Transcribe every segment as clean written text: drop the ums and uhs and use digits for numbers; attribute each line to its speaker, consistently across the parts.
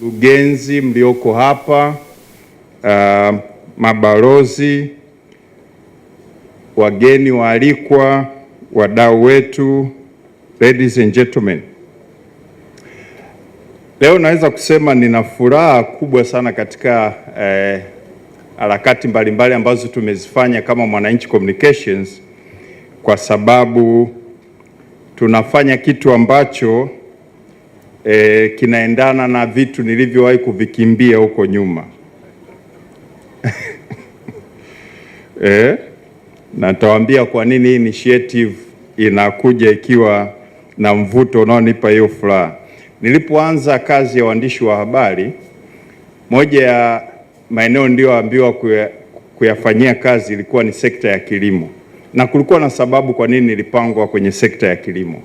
Speaker 1: Ugenzi mlioko hapa, mabalozi, wageni waalikwa, wadau wetu, ladies and gentlemen. Leo naweza kusema nina furaha kubwa sana katika harakati mbalimbali ambazo tumezifanya kama Mwananchi Communications, kwa sababu tunafanya kitu ambacho kinaendana na vitu nilivyowahi kuvikimbia huko nyuma. Na nitawaambia kwa nini hii initiative inakuja ikiwa na mvuto unaonipa hiyo furaha. Nilipoanza kazi ya uandishi wa habari, moja ya maeneo niliyoambiwa kuyafanyia kazi ilikuwa ni sekta ya kilimo, na kulikuwa na sababu kwa nini nilipangwa kwenye sekta ya kilimo.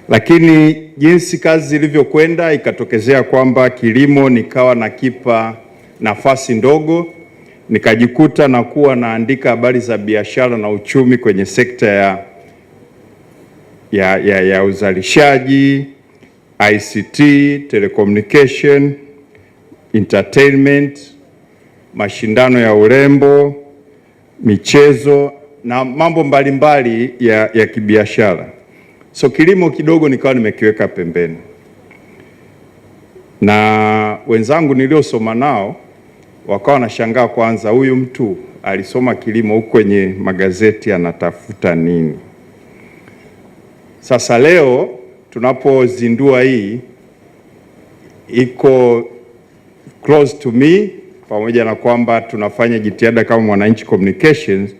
Speaker 1: Lakini jinsi kazi zilivyokwenda, ikatokezea kwamba kilimo nikawa nakipa nafasi ndogo, nikajikuta na kuwa naandika habari za biashara na uchumi kwenye sekta ya uzalishaji, ICT, telecommunication, entertainment, mashindano ya urembo, michezo na mambo mbalimbali ya kibiashara. So kilimo kidogo nikawa nimekiweka pembeni. Na wenzangu niliosoma nao wakawa wanashangaa, kwanza huyu mtu alisoma kilimo huko kwenye magazeti anatafuta nini? Sasa leo tunapozindua hii, iko close to me, pamoja na kwamba tunafanya jitihada kama Mwananchi Communications,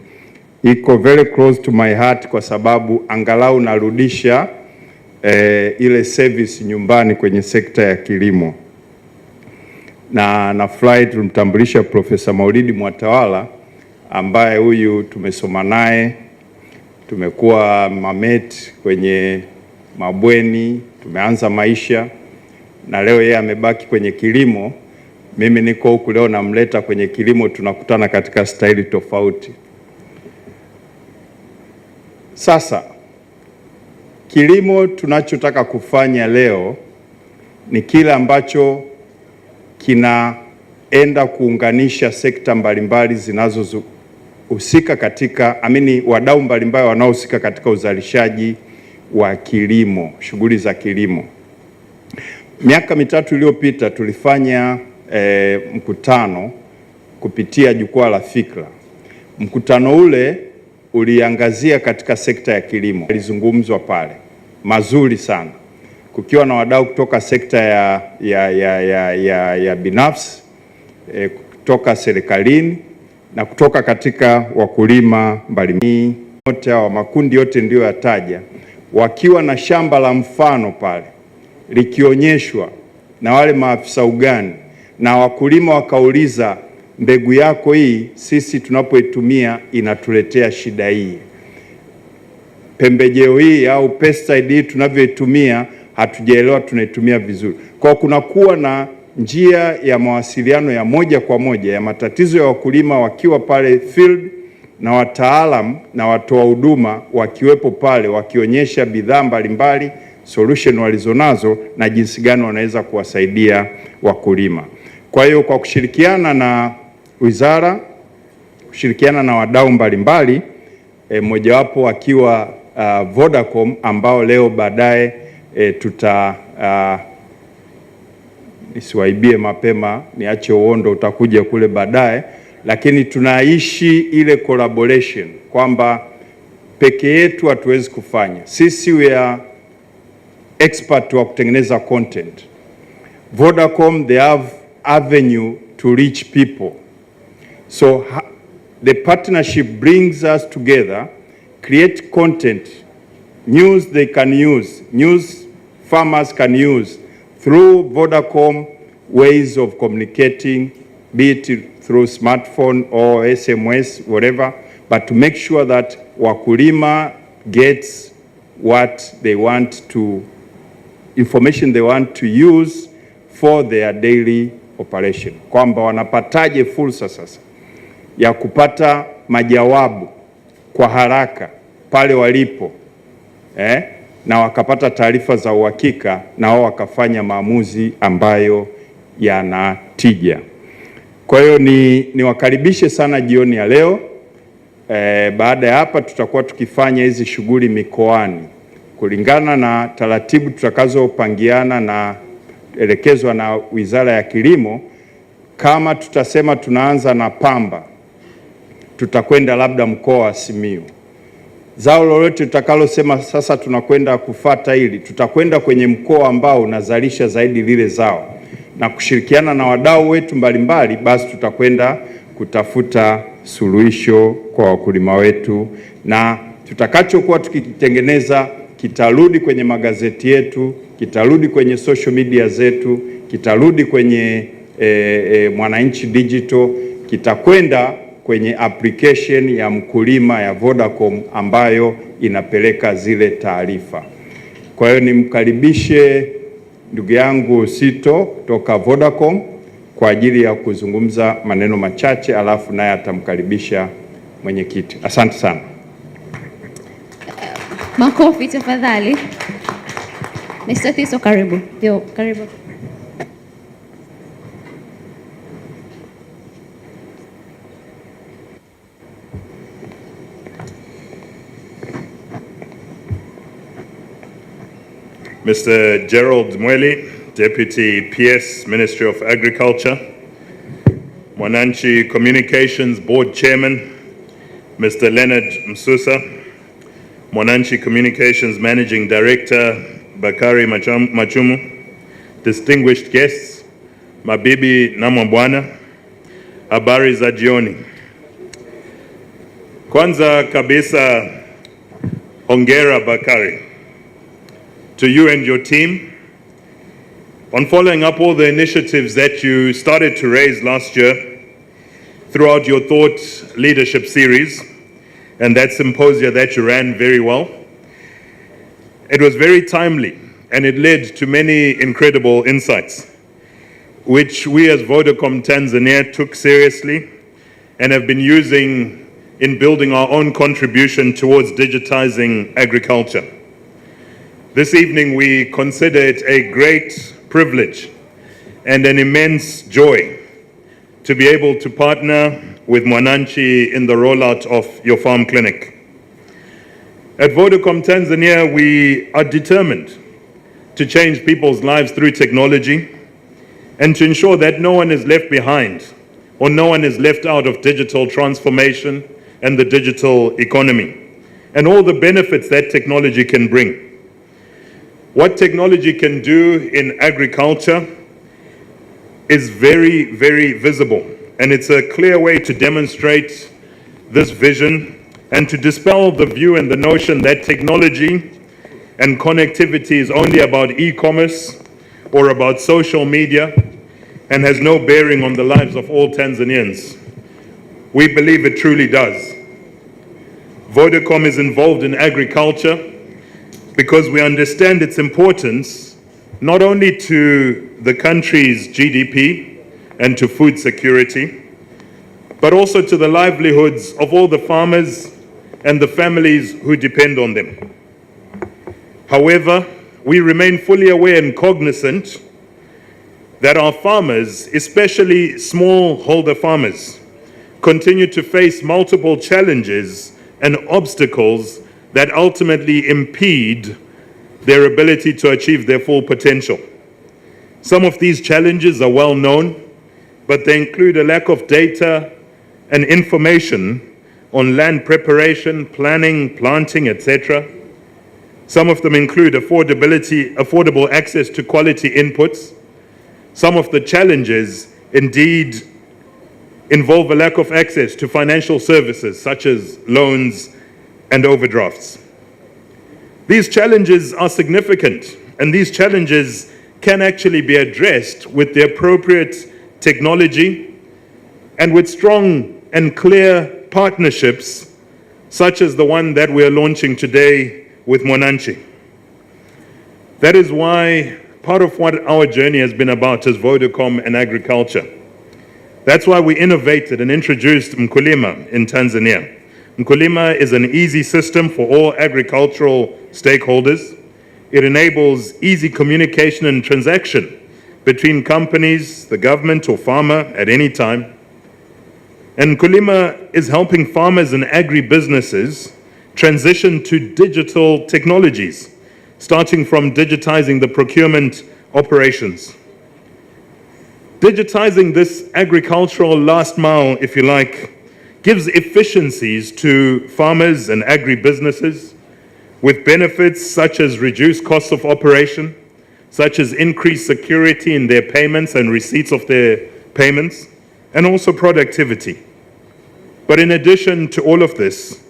Speaker 1: iko very close to my heart, kwa sababu angalau narudisha ile service nyumbani kwenye sekta ya kilimo. Na nafurahi tumtambulisha Profesa Maulidi Mwatawala, ambaye huyu tumesoma naye, tumekuwa mameti kwenye mabweni, tumeanza maisha, na leo yeye amebaki kwenye kilimo. Mimi niko huku leo namleta kwenye kilimo, tunakutana katika staili tofauti. Sasa kilimo tunachotaka kufanya leo ni kile ambacho kinaenda kuunganisha sekta mbalimbali zinazohusika katika wadau mbalimbali wanaohusika katika uzalishaji wa kilimo, shughuli za kilimo. Miaka mitatu iliyopita tulifanya mkutano kupitia jukwaa la fikra. Mkutano ule uliangazia katika sekta ya kilimo. Alizungumzwa pale mazuri sana, kukiwa na wadau kutoka sekta ya binafsi, kutoka serikalini na kutoka katika wakulima mbalimbali. Wote hao makundi yote ndio yataja, wakiwa na shamba la mfano pale likionyeshwa na wale maafisa ugani, na wakulima wakauliza, mbegu yako hii sisi tunapoitumia inatuletea shida hii, pembejeo hii au pesticide hii tunavyoitumia hatujaelewa tunaitumia vizuri. Kwa kunakuwa na njia ya mawasiliano ya moja kwa moja ya matatizo ya wakulima wakiwa pale field, na wataalam na watoa huduma wakiwepo pale wakionyesha bidhaa mbalimbali, solution walizonazo na jinsi gani wanaweza kuwasaidia wakulima. Kwa hiyo kwa kushirikiana na wizara, kushirikiana na wadau mbalimbali, mojawapo akiwa Vodacom, ambao leo baadaye nisiwaibie mapema, niache uondo utakuja kule baadaye, lakini tunaishi ile collaboration kwamba peke yetu hatuwezi kufanya. Sisi we are expert wa kutengeneza content. Vodacom, they have avenue to reach people. So the partnership brings us together, create content, news they can use, news farmers can use through Vodacom ways of communicating, be it through smartphone or SMS, whatever, but to make sure that wakulima gets what they want to, information they want to use for their daily operation. Kwamba wanapataje fursa sasa ya kupata majawabu kwa haraka pale walipo, na wakapata taarifa za uhakika na wao wakafanya maamuzi ambayo yana tija. Kwa hiyo niwakaribishe sana jioni ya leo. Baada ya hapa tutakuwa tukifanya hizi shughuli mikoani kulingana na taratibu tutakazopangiana na elekezwa na Wizara ya Kilimo. Kama tutasema tunaanza na pamba, tutakwenda labda mkoa wa Simiyu. Zao lolote tutakalosema sasa tunakwenda kufata hili, tutakwenda kwenye mkoa ambao unazalisha zaidi lile zao, na kushirikiana na wadau wetu mbalimbali, basi tutakwenda kutafuta suluhisho kwa wakulima wetu, na tutakachokuwa tukitengeneza kitarudi kwenye magazeti yetu, kitarudi kwenye social media zetu, kitarudi kwenye Mwananchi Digital, kitakwenda kwenye application ya mkulima ya Vodacom ambayo inapeleka zile taarifa. Kwa hiyo nimkaribishe ndugu yangu Sito kutoka Vodacom kwa ajili ya kuzungumza maneno machache, alafu naye atamkaribisha mwenyekiti. Asante sana.
Speaker 2: Makofi tafadhali. Mr. Thiso, karibu. Karibu.
Speaker 3: Mr. Gerald Mweli, Deputy PS, Ministry of Agriculture, Mwananchi Communications Board Chairman, Mr. Leonard Msusa, Mwananchi Communications Managing Director, Bakari Machumu, distinguished guests, mabibi na mabwana, habari za jioni. Kwanza kabisa, hongera Bakari, to you and your team on following up all the initiatives that you started to raise last year throughout your Thought Leadership series and that symposia that you ran very well. It was very timely and it led to many incredible insights, which we as Vodacom Tanzania took seriously and have been using in building our own contribution towards digitizing agriculture. This evening we consider it a great privilege and an immense joy to be able to partner with Mwananchi in the rollout of your farm clinic. At Vodacom Tanzania, we are determined to change people's lives through technology and to ensure that no one is left behind or no one is left out of digital transformation and the digital economy and all the benefits that technology can bring. What technology can do in agriculture is very, very visible, and it's a clear way to demonstrate this vision and to dispel the view and the notion that technology and connectivity is only about e-commerce or about social media and has no bearing on the lives of all Tanzanians. We believe it truly does. Vodacom is involved in agriculture because we understand its importance not only to the country's GDP and to food security, but also to the livelihoods of all the farmers and the families who depend on them. However, we remain fully aware and cognizant that our farmers, especially smallholder farmers, continue to face multiple challenges and obstacles that ultimately impede their ability to achieve their full potential. Some of these challenges are well known, but they include a lack of data and information on land preparation, planning, planting, etc. Some of them include affordable access to quality inputs. Some of the challenges indeed involve a lack of access to financial services such as loans and overdrafts. These challenges are significant, and these challenges can actually be addressed with the appropriate technology and with strong and clear partnerships such as the one that we are launching today with Mwananchi. That is why part of what our journey has been about is Vodacom and agriculture. That's why we innovated and introduced Mkulima in Tanzania. Mkulima is an easy system for all agricultural stakeholders It enables easy communication and transaction between companies, the government, or farmer at any time. And Kulima is helping farmers and agri-businesses transition to digital technologies, starting from digitizing the procurement operations. Digitizing this agricultural last mile, if you like, gives efficiencies to farmers and agri-businesses with benefits such as reduced costs of operation, such as increased security in their payments and receipts of their payments, and also productivity. But in addition to all of this,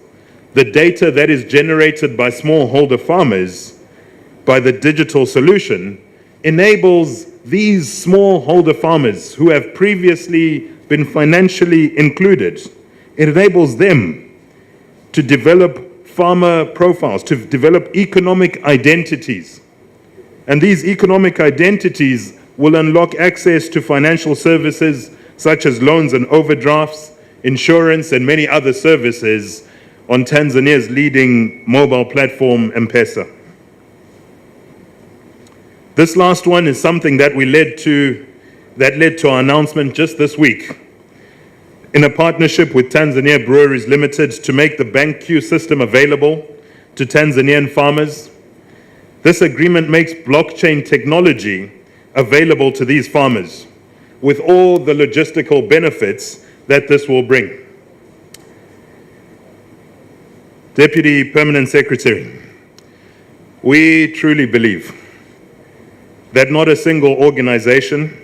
Speaker 3: the data that is generated by smallholder farmers by the digital solution enables these smallholder farmers who have previously been financially included. It enables them to develop farmer profiles, to develop economic identities. And these economic identities will unlock access to financial services such as loans and overdrafts, insurance, and many other services on Tanzania's leading mobile platform, M-Pesa. This last one is something that led to our announcement just this week in a partnership with Tanzania Breweries Limited to make the BankQ system available to Tanzanian farmers. This agreement makes blockchain technology available to these farmers with all the logistical benefits that this will bring. Deputy Permanent Secretary, we truly believe that not a single organization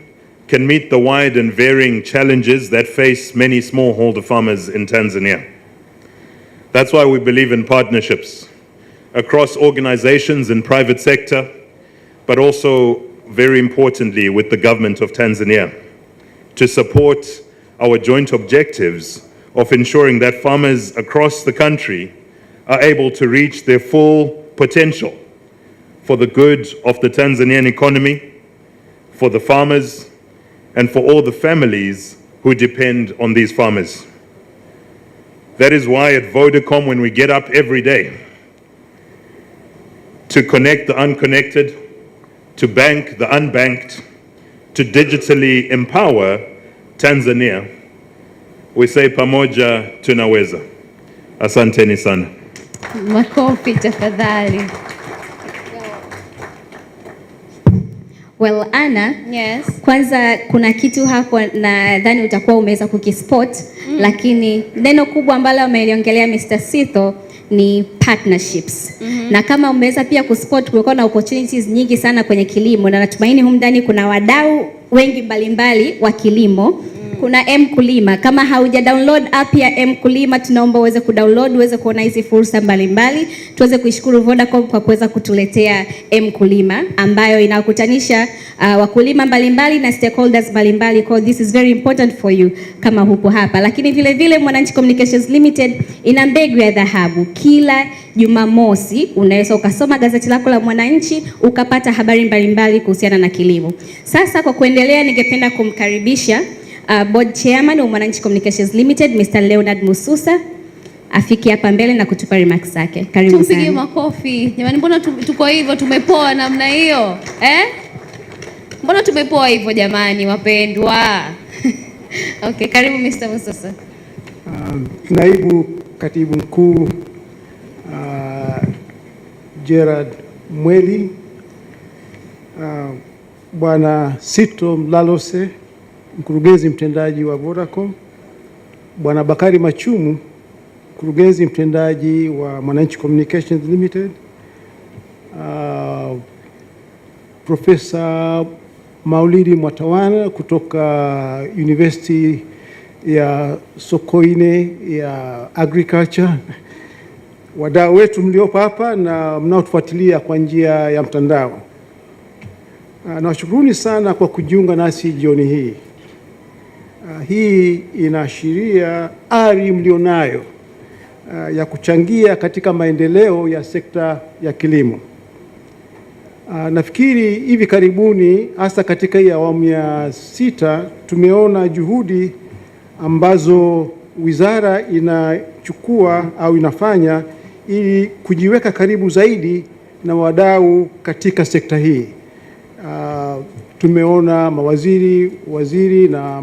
Speaker 3: can meet the wide and varying challenges that face many smallholder farmers in Tanzania. That's why we believe in partnerships across organizations and private sector, but also, very importantly, with the government of Tanzania to support our joint objectives of ensuring that farmers across the country are able to reach their full potential for the good of the Tanzanian economy, for the farmers, and for all the families who depend on these farmers. That is why at Vodacom, when we get up every day to connect the unconnected, to bank the unbanked, to digitally empower Tanzania, we say pamoja tunaweza. Asanteni sana.
Speaker 2: Makofi tafadhali.
Speaker 4: Well, Anna,
Speaker 2: yes.
Speaker 4: Kwanza kuna kitu hapo nadhani utakuwa umeweza kukispot, lakini neno kubwa ambalo ameliongelea Mr. Sitho ni partnerships. Na kama umeweza pia kuspot, kulikuwa na opportunities nyingi sana kwenye kilimo, na natumaini humu ndani kuna wadau wengi mbalimbali wa kilimo. Kuna Mkulima. Kama hauja download app ya Mkulima, tunaomba uweze kudownload, uweze kuona hizi fursa mbalimbali. Tuweze kuishukuru Vodacom kwa kuweza kutuletea Mkulima ambayo inakutanisha wakulima mbalimbali na stakeholders mbalimbali. Kwa this is very important for you kama hupo hapa. Lakini vile vile Mwananchi Communications Limited ina mbegu ya dhahabu. Kila Jumamosi unaweza ukasoma gazeti lako la Mwananchi ukapata habari mbalimbali kuhusiana na kilimo. Sasa kwa kuendelea, ningependa kumkaribisha Board Chairman wa Mwananchi Communications Limited, Mr. Leonard Mususa, afiki hapa mbele na kutupa remarks zake. Karibu sana.
Speaker 2: Tupige makofi. Jamani, mbona tuko hivyo, tumepoa namna hiyo? Mbona tumepoa hivyo jamani wapendwa? Okay, karibu Mr. Mususa.
Speaker 5: Naibu Katibu Mkuu Gerard Mweli, Bwana Sito Mlalose, mkurugenzi mtendaji wa Vodacom, Bwana Bakari Machumu, mkurugenzi mtendaji wa Mwananchi Communications Limited, Profesa Maulidi Mwatawana kutoka University ya Sokoine ya Agriculture, wadau wetu mliopo hapa na mnaotufuatilia kwa njia ya mtandao. Nawashukuruni sana kwa kujiunga nasi jioni hii. Hii inaashiria ari mlionayo ya kuchangia katika maendeleo ya sekta ya kilimo. Nafikiri hivi karibuni, hasa katika hii awamu ya 6, tumeona juhudi ambazo wizara inachukua au inafanya ili kujiweka karibu zaidi na wadau katika sekta hii. Tumeona mawaziri, waziri na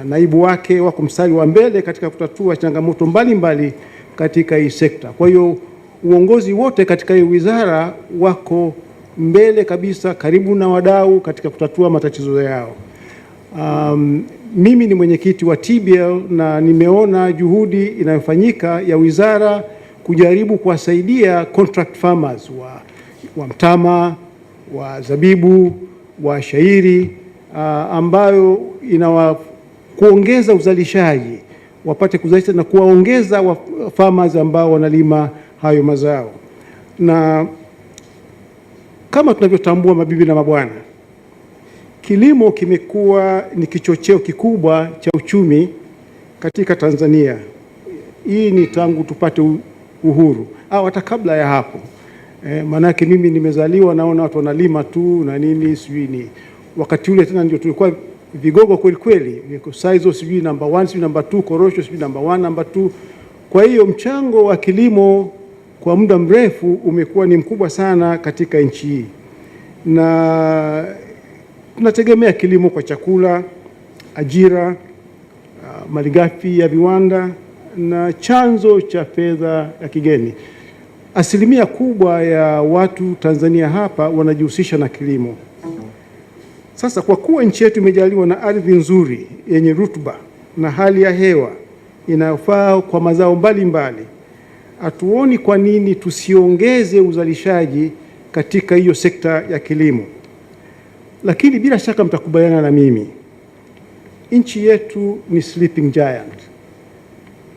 Speaker 5: naibu wake wako mstari wa mbele katika kutatua changamoto mbalimbali katika hii sekta. Kwa hiyo uongozi wote katika hii wizara wako mbele kabisa, karibu na wadau katika kutatua matatizo yao. Mimi ni mwenyekiti wa TBL na nimeona juhudi inayofanyika ya wizara kujaribu kuwasaidia contract farmers wa mtama, wa zabibu, wa shairi, ambayo kuongeza uzalishaji, wapate kuzalisha na kuwaongeza farmers ambao wanalima hayo mazao. Na kama tunavyotambua, mabibi na mabwana, kilimo kimekuwa ni kichocheo kikubwa cha uchumi katika Tanzania. Hii ni tangu tupate uhuru au hata kabla ya hapo. Manake mimi nimezaliwa naona watu wanalima tu na nini, sijui ni wakati ule tena ndio tulikuwa vigogo kweli kweli, saizo sijui number 1 sijui number 2, korosho sijui number 1 number 2. Kwa hiyo mchango wa kilimo kwa muda mrefu umekuwa ni mkubwa sana katika nchi hii, na tunategemea kilimo kwa chakula, ajira, malighafi ya viwanda na chanzo cha fedha ya kigeni. Asilimia kubwa ya watu Tanzania hapa wanajihusisha na kilimo. Sasa kwa kuwa nchi yetu imejaliwa na ardhi nzuri yenye rutuba na hali ya hewa inayofaa kwa mazao mbalimbali, hatuoni kwa nini tusiongeze uzalishaji katika hiyo sekta ya kilimo. Lakini bila shaka mtakubaliana na mimi, nchi yetu ni sleeping giant.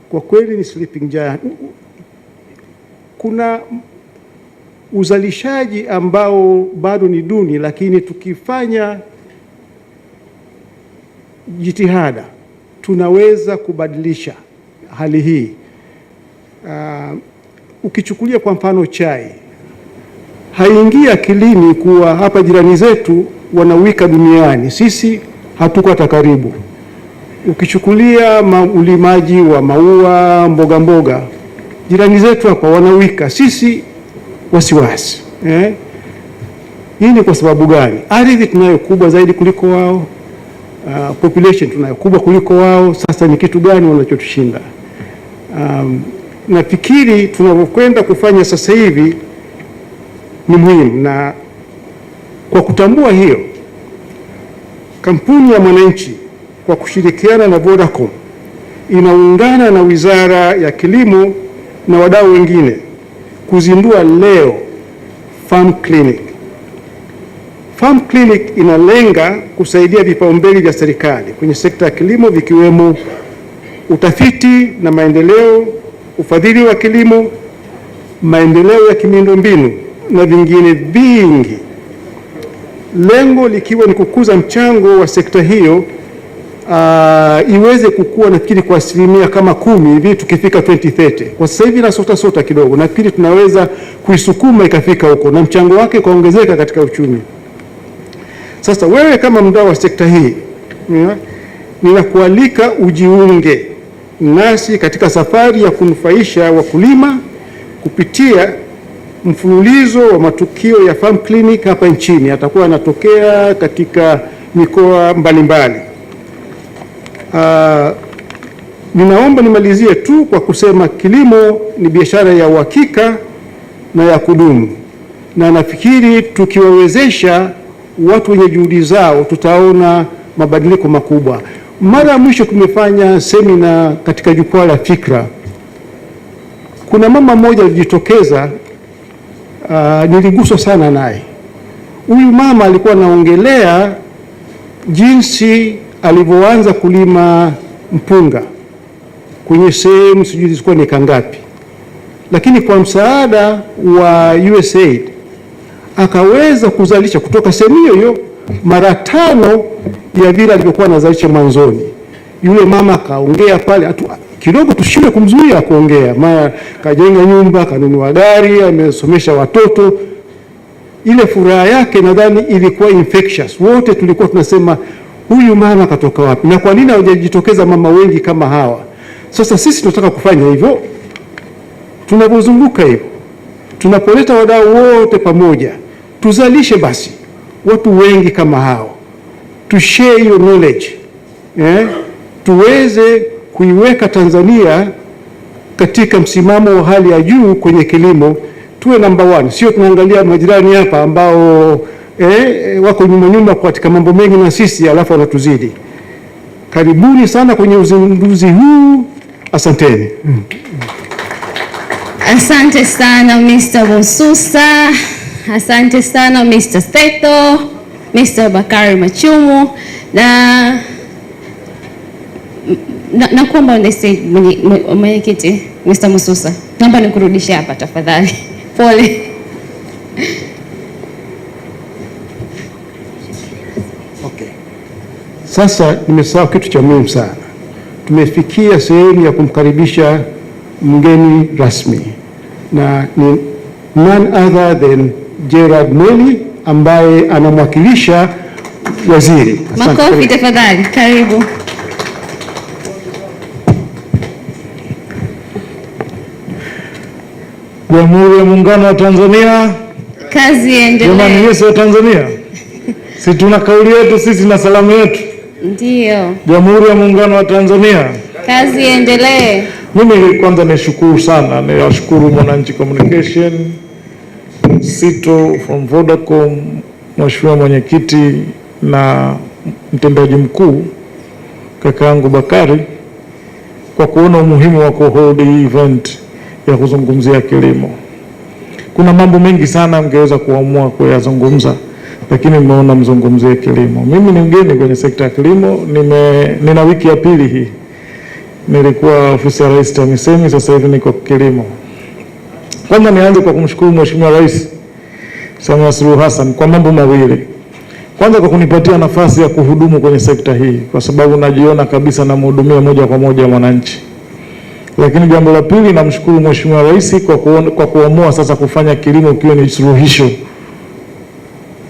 Speaker 5: Kwa kweli ni sleeping giant. Kuna uzalishaji ambao bado ni duni, lakini tukifanya jitihada tunaweza kubadilisha hali hii. Ukichukulia kwa mfano chai, haingii akilini kuwa hapa jirani zetu wanawika duniani, sisi hatuko hata karibu. Ukichukulia ulimaji wa maua, mboga mboga, jirani zetu hapa wanawika, sisi wasiwasi. Hii ni kwa sababu gani? Ardhi tunayo kubwa zaidi kuliko wao, population tunayo kubwa kuliko wao. Sasa ni kitu gani wanachotushinda? Nafikiri tunavyokwenda kufanya sasa hivi ni muhimu, na kwa kutambua hiyo, kampuni ya Mwananchi kwa kushirikiana na Vodacom inaungana na Wizara ya Kilimo na wadau wengine kuzindua leo Farm Clinic. Farm Clinic inalenga kusaidia vipaumbele vya serikali kwenye sekta ya kilimo, vikiwemo utafiti na maendeleo, ufadhili wa kilimo, maendeleo ya kimiundombinu na vingine vingi, lengo likiwa ni kukuza mchango wa sekta hiyo iweze kukua, nafikiri kwa asilimia kama 10 hivi tukifika 2030. Kwa sasa hivi na sota kidogo, nafikiri tunaweza kuisukuma ikafika huko na mchango wake kuongezeka katika uchumi. Sasa wewe kama mdau wa sekta hii, ninakualika ujiunge nasi katika safari ya kunufaisha wakulima kupitia mfululizo wa matukio ya Farm Clinic hapa nchini. Atakuwa anatokea katika mikoa mbalimbali. Ninaomba nimalizie tu kwa kusema kilimo ni biashara ya uhakika na ya kudumu, na nafikiri tukiwawezesha watu wenye juhudi zao tutaona mabadiliko makubwa. Mara ya mwisho tumefanya semina katika jukwaa la fikra, kuna mama mmoja alijitokeza, niliguswa sana naye. Huyu mama alikuwa anaongelea jinsi alivyoanza kulima mpunga kwenye sehemu sijui zilikuwa ni kangapi, lakini kwa msaada wa USAID akaweza kuzalisha kutoka sehemu hiyo mara 5 ya vile alivyokuwa anazalisha mwanzoni. Yule mama akaongea pale, kidogo tushinde kumzuia kuongea, maana kajenga nyumba, kanunua gari, amesomesha watoto. Ile furaha yake nadhani ilikuwa infectious. Wote tulikuwa tunasema huyu mama katoka wapi, na kwa nini hawajajitokeza mama wengi kama hawa? Sasa sisi tunataka kufanya hivyo, tunapozunguka hivyo Tunapoleta wadau wote pamoja, tuzalishe basi watu wengi kama hao, to share your knowledge, tuweze kuiweka Tanzania katika msimamo wa hali ya juu kwenye kilimo, tuwe number one. Sio tunaangalia majirani hapa ambao wako nyuma katika mambo mengi na sisi, alafu wanatuzidi. Karibuni sana kwenye uzinduzi huu. Asanteni.
Speaker 2: Asante sana Mr. Mususa, asante sana Mr. Stetho, Mr. Bakari Machumu, na kuomba on the stage mwenyekiti Mr. Mususa, naomba nikurudishe hapa tafadhali. Pole.
Speaker 5: Okay. Sasa nimesahau kitu cha muhimu sana. Tumefikia sehemu ya kumkaribisha mgeni rasmi, na ni none other than Gerard Mweli ambaye anamwakilisha waziri.
Speaker 2: Makofi tafadhali, karibu.
Speaker 6: Jamhuri ya Muungano wa Tanzania.
Speaker 2: Kazi endelee.
Speaker 6: Jamani, Yesu wa Tanzania. Si tuna kauli yetu sisi na salamu yetu.
Speaker 2: Ndio.
Speaker 6: Jamhuri ya Muungano wa Tanzania.
Speaker 2: Kazi endelee.
Speaker 6: Mimi kwanza nishukuru sana, niwashukuru Mwananchi Communication, Sito from Vodacom, Mheshimiwa Mwenyekiti na mtendaji mkuu kaka yangu Bakari kwa kuona umuhimu wa kuhold hii event ya kuzungumzia kilimo. Kuna mambo mengi sana mngeweza kuamua kuyazungumza, lakini mmeona mzungumzie kilimo. Mimi ni mgeni kwenye sekta ya kilimo, nina wiki ya pili hii. Nilikuwa ofisi ya Rais TAMISEMI, sasa hivi niko kilimo. Kwanza nianze kwa kumshukuru Mheshimiwa Rais Samia Suluhu Hassan kwa mambo mawili. Kwanza kwa kunipatia nafasi ya kuhudumu kwenye sekta hii, kwa sababu najiona kabisa namhudumia moja kwa moja mwananchi. Lakini jambo la pili, namshukuru Mheshimiwa Rais kwa kuamua sasa kufanya kilimo kiwe ni suluhisho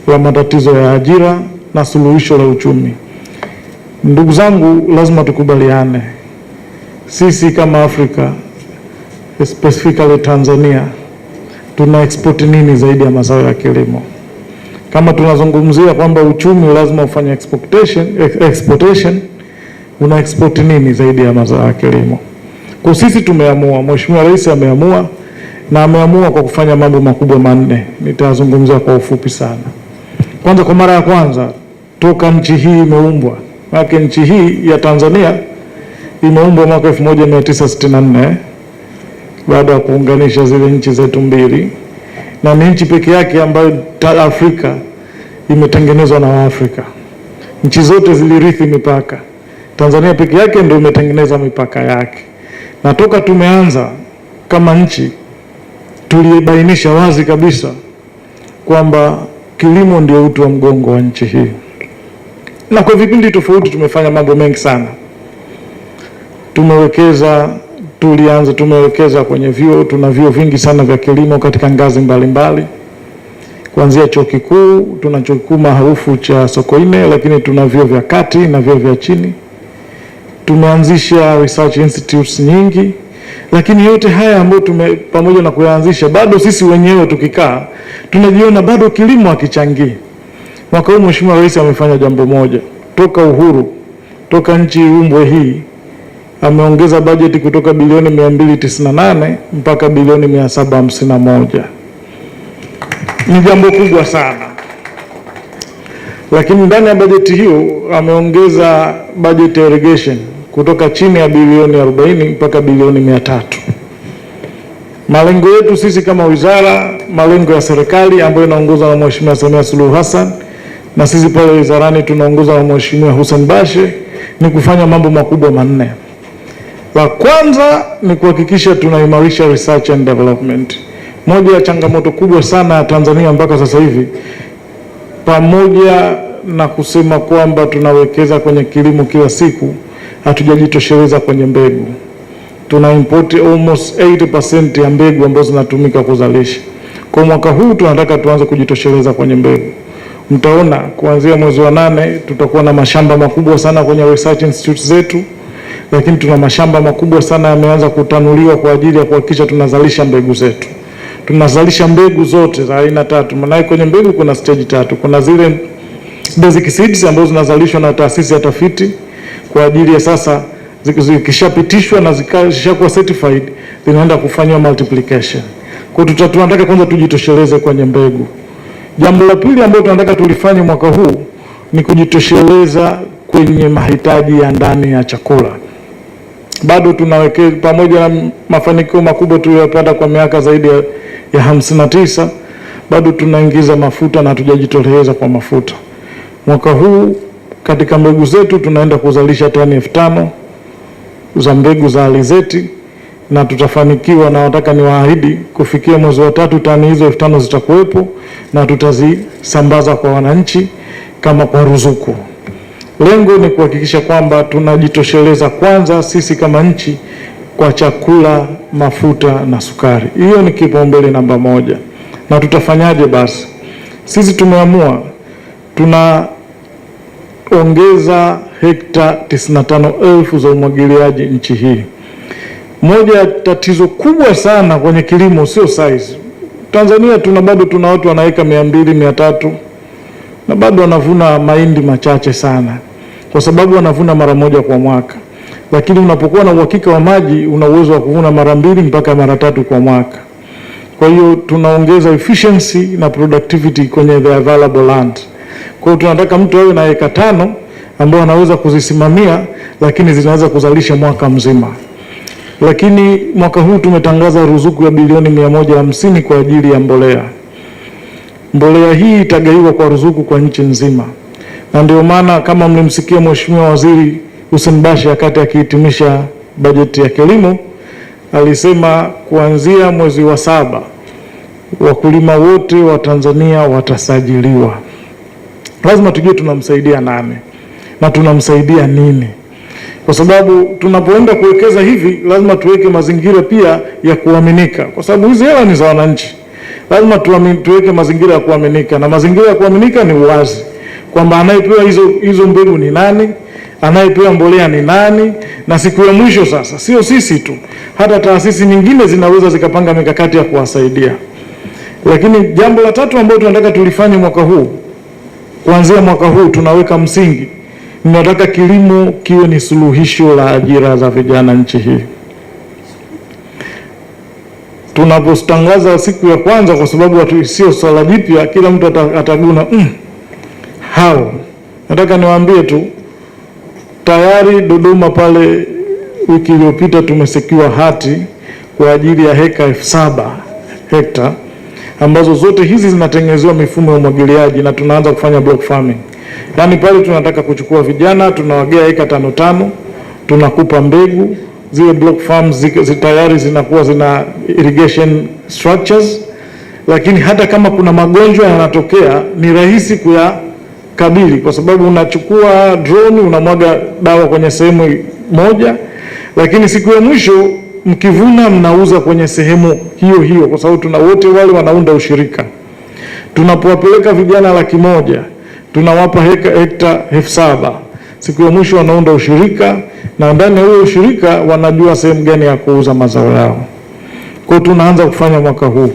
Speaker 6: la matatizo ya ajira na suluhisho la uchumi. Ndugu zangu, lazima tukubaliane, sisi kama Afrika, specifically Tanzania, tuna export nini zaidi ya mazao ya kilimo? Kama tunazungumzia kwamba uchumi lazima ufanye exportation, una export nini zaidi ya mazao ya kilimo? Kwa sisi tumeamua, Mheshimiwa Rais ameamua, na ameamua kwa kufanya mambo makubwa manne. Nitazungumzia kwa ufupi sana. Kwanza, kwa mara ya kwanza toka nchi hii imeumbwa, maana nchi hii ya Tanzania imeumbwa mwaka 1964 baada ya kuunganisha zile nchi zetu mbili, na ni nchi pekee yake ambayo Afrika imetengenezwa na Waafrika. Nchi zote zilirithi mipaka, Tanzania pekee yake ndio imetengeneza mipaka yake. Na toka tumeanza kama nchi tulibainisha wazi kabisa kwamba kilimo ndio uti wa mgongo wa nchi hii, na kwa vipindi tofauti tumefanya mambo mengi sana. Tumewekeza kwenye vyuo, tuna vyuo vingi sana vya kilimo katika ngazi mbalimbali. Kuanzia chuo kikuu, tuna chuo kikuu maarufu cha Sokoine, lakini tuna vyuo vya kati na vyuo vya chini. Tumeanzisha research institutes nyingi, lakini yote haya ambayo pamoja na kuyaanzisha, bado sisi wenyewe tukikaa tunajiona bado kilimo hakichangii. Mwaka huu Mheshimiwa Rais amefanya jambo moja. Toka nchi iumbwe hii, ameongeza bajeti kutoka bilioni 298 mpaka bilioni 751. Ni jambo kubwa sana. Lakini ndani ya bajeti hiyo ameongeza bajeti ya irrigation kutoka chini ya bilioni 40 mpaka bilioni 300. Malengo yetu sisi kama wizara, malengo ya serikali ambayo inaongozwa na Mheshimiwa Samia Suluhu Hassan, na sisi pale wizarani tunaongozwa na Mheshimiwa Hussein Bashe, ni kufanya mambo makubwa manne. La kwanza ni kuhakikisha tunaimarisha research and development. Moja ya changamoto kubwa sana ya Tanzania mpaka sasa hivi, pamoja na kusema kwamba tunawekeza kwenye kilimo kila siku, hatujajitosheleza kwenye mbegu. Tuna import almost 80% ya mbegu ambazo zinatumika kuzalisha. Kwa mwaka huu tunataka tuanze kujitosheleza kwenye mbegu. Mtaona kuanzia mwezi wa 8 tutakuwa na mashamba makubwa sana kwenye research institutes zetu, lakini tuna mashamba makubwa sana yameanza kutanuliwa kwa ajili ya kuhakikisha tunazalisha mbegu zetu. tunazalisha mbegu zote za aina tatu. Maana kwenye mbegu kuna stage tatu. Kuna zile basic seeds ambazo zinazalishwa na taasisi ya tafiti kwa ajili ya sasa, zikishapitishwa na zikishakuwa certified zinaenda kufanywa multiplication. Kwa hiyo tunataka kwanza tujitosheleze kwenye mbegu. Jambo la pili ambalo tunataka tulifanye mwaka huu ni kujitosheleza kwenye mahitaji ya ndani ya chakula. Bado tunawekeza, pamoja na mafanikio makubwa tuliyopata kwa miaka zaidi ya 59, bado tunaingiza mafuta na hatujajitosheleza kwa mafuta. Mwaka huu katika mbegu zetu tunaenda kuzalisha tani 5,000 za mbegu za alizeti, na tutafanikiwa, na nataka niwaahidi kufikia mwezi wa 3 tani hizo 5,000 zitakuwepo na tutazisambaza kwa wananchi kama kwa ruzuku. Lengo ni kuhakikisha kwamba tunajitosheleza kwanza sisi kama nchi kwa chakula, mafuta na sukari. Hiyo ni kipaumbele namba 1. Na tutafanyaje basi? Sisi tumeamua tunaongeza hekta 95,000 za umwagiliaji nchi hii. Moja ya tatizo kubwa sana kwenye kilimo sio size. Tanzania bado tuna watu wanaweka 200, 300 na bado wanavuna mahindi machache sana, kwa sababu wanavuna mara moja kwa mwaka. Lakini unapokuwa na uhakika wa maji una uwezo wa kuvuna mara 2 mpaka mara 3 kwa mwaka. Kwa hiyo tunaongeza efficiency na productivity kwenye the available land. Kwa hiyo tunataka mtu awe na eka 5 ambao anaweza kuzisimamia, lakini zinaweza kuzalisha mwaka mzima. Lakini mwaka huu tumetangaza ruzuku ya bilioni 150 kwa ajili ya mbolea. Mbolea hii itagaiwa kwa ruzuku kwa nchi nzima. Na ndio maana kama mlimsikia Mheshimiwa Waziri Hussein Bashe wakati akihitimisha bajeti ya kilimo, alisema kuanzia mwezi wa 7 wakulima wote wa Tanzania watasajiliwa. Lazima tujue tunamsaidia nani na tunamsaidia nini, kwa sababu tunapoenda kuwekeza hivi lazima tuweke mazingira pia ya kuaminika, kwa sababu hizi hela ni za wananchi. Lazima tuweke mazingira ya kuaminika, na mazingira ya kuaminika ni uwazi kwamba anayepewa hizo mbegu ni nani, anayepewa mbolea ni nani, na siku ya mwisho sasa sio sisi tu, hata taasisi nyingine zinaweza zikapanga mikakati ya kuwasaidia. Lakini jambo la tatu ambalo tunataka tulifanye mwaka huu, kuanzia mwaka huu tunaweka msingi, tunataka kilimo kiwe ni suluhisho la ajira za vijana nchi hii. Tunapotangaza siku ya kwanza, kwa sababu sio swala jipya, kila mtu ataguna hao. Nataka niwaambie tu, tayari Dodoma pale wiki iliyopita tumesekiwa hati kwa ajili ya heka 7,000 hekta ambazo zote hizi zinatengenezewa mifumo ya umwagiliaji na tunaanza kufanya block farming. Yaani pale tunataka kuchukua vijana, tunawagea heka 5 tunakupa mbegu, zile block farms tayari zinakuwa zina irrigation structures, lakini hata kama kuna magonjwa yanatokea ni rahisi kuyakabili, kwa sababu unachukua drone unamwaga dawa kwenye sehemu moja, lakini siku ya mwisho mkivuna mnauza kwenye sehemu hiyo hiyo, kwa sababu wote wale wanaunda ushirika. Tunapowapeleka vijana 100,000 tunawapa hekta 7,000, siku ya mwisho wanaunda ushirika, na ndani ya huo ushirika wanajua sehemu gani ya kuuza mazao yao. Kwa hiyo tunaanza kufanya mwaka huu.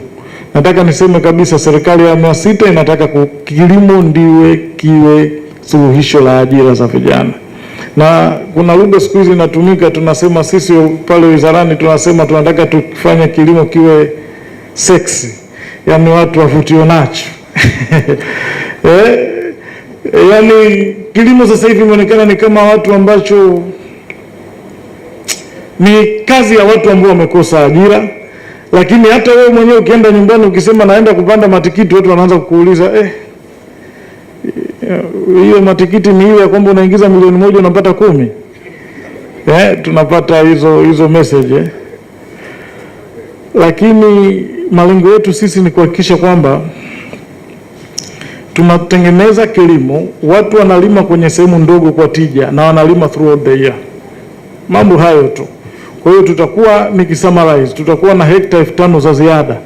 Speaker 6: Nataka niseme kabisa, serikali ya awamu ya 6 inataka kilimo ndiwe kiwe suluhisho la ajira za vijana. Na kuna lugha siku hizi inatumika, tunasema sisi pale wizarani tunasema tunataka tufanye kilimo kiwe sexy, yani watu wavutiwe nacho. Yani kilimo sasa hivi imeonekana ni kama watu ambacho ni kazi ya watu ambao wamekosa ajira. Lakini hata wewe mwenyewe ukienda nyumbani ukisema naenda kupanda matikiti, watu wanaanza kukuuliza hiyo matikiti ni ile kwamba unaingiza milioni 1 unapata 10. Tunapata hizo message. Lakini malengo yetu sisi ni kuhakikisha kwamba tunatengeneza kilimo, watu wanalima kwenye sehemu ndogo kwa tija na wanalima throughout the year. Mambo hayo tu. Kwa hiyo tutakuwa nikisummarize, tutakuwa na hekta 5,000 za ziada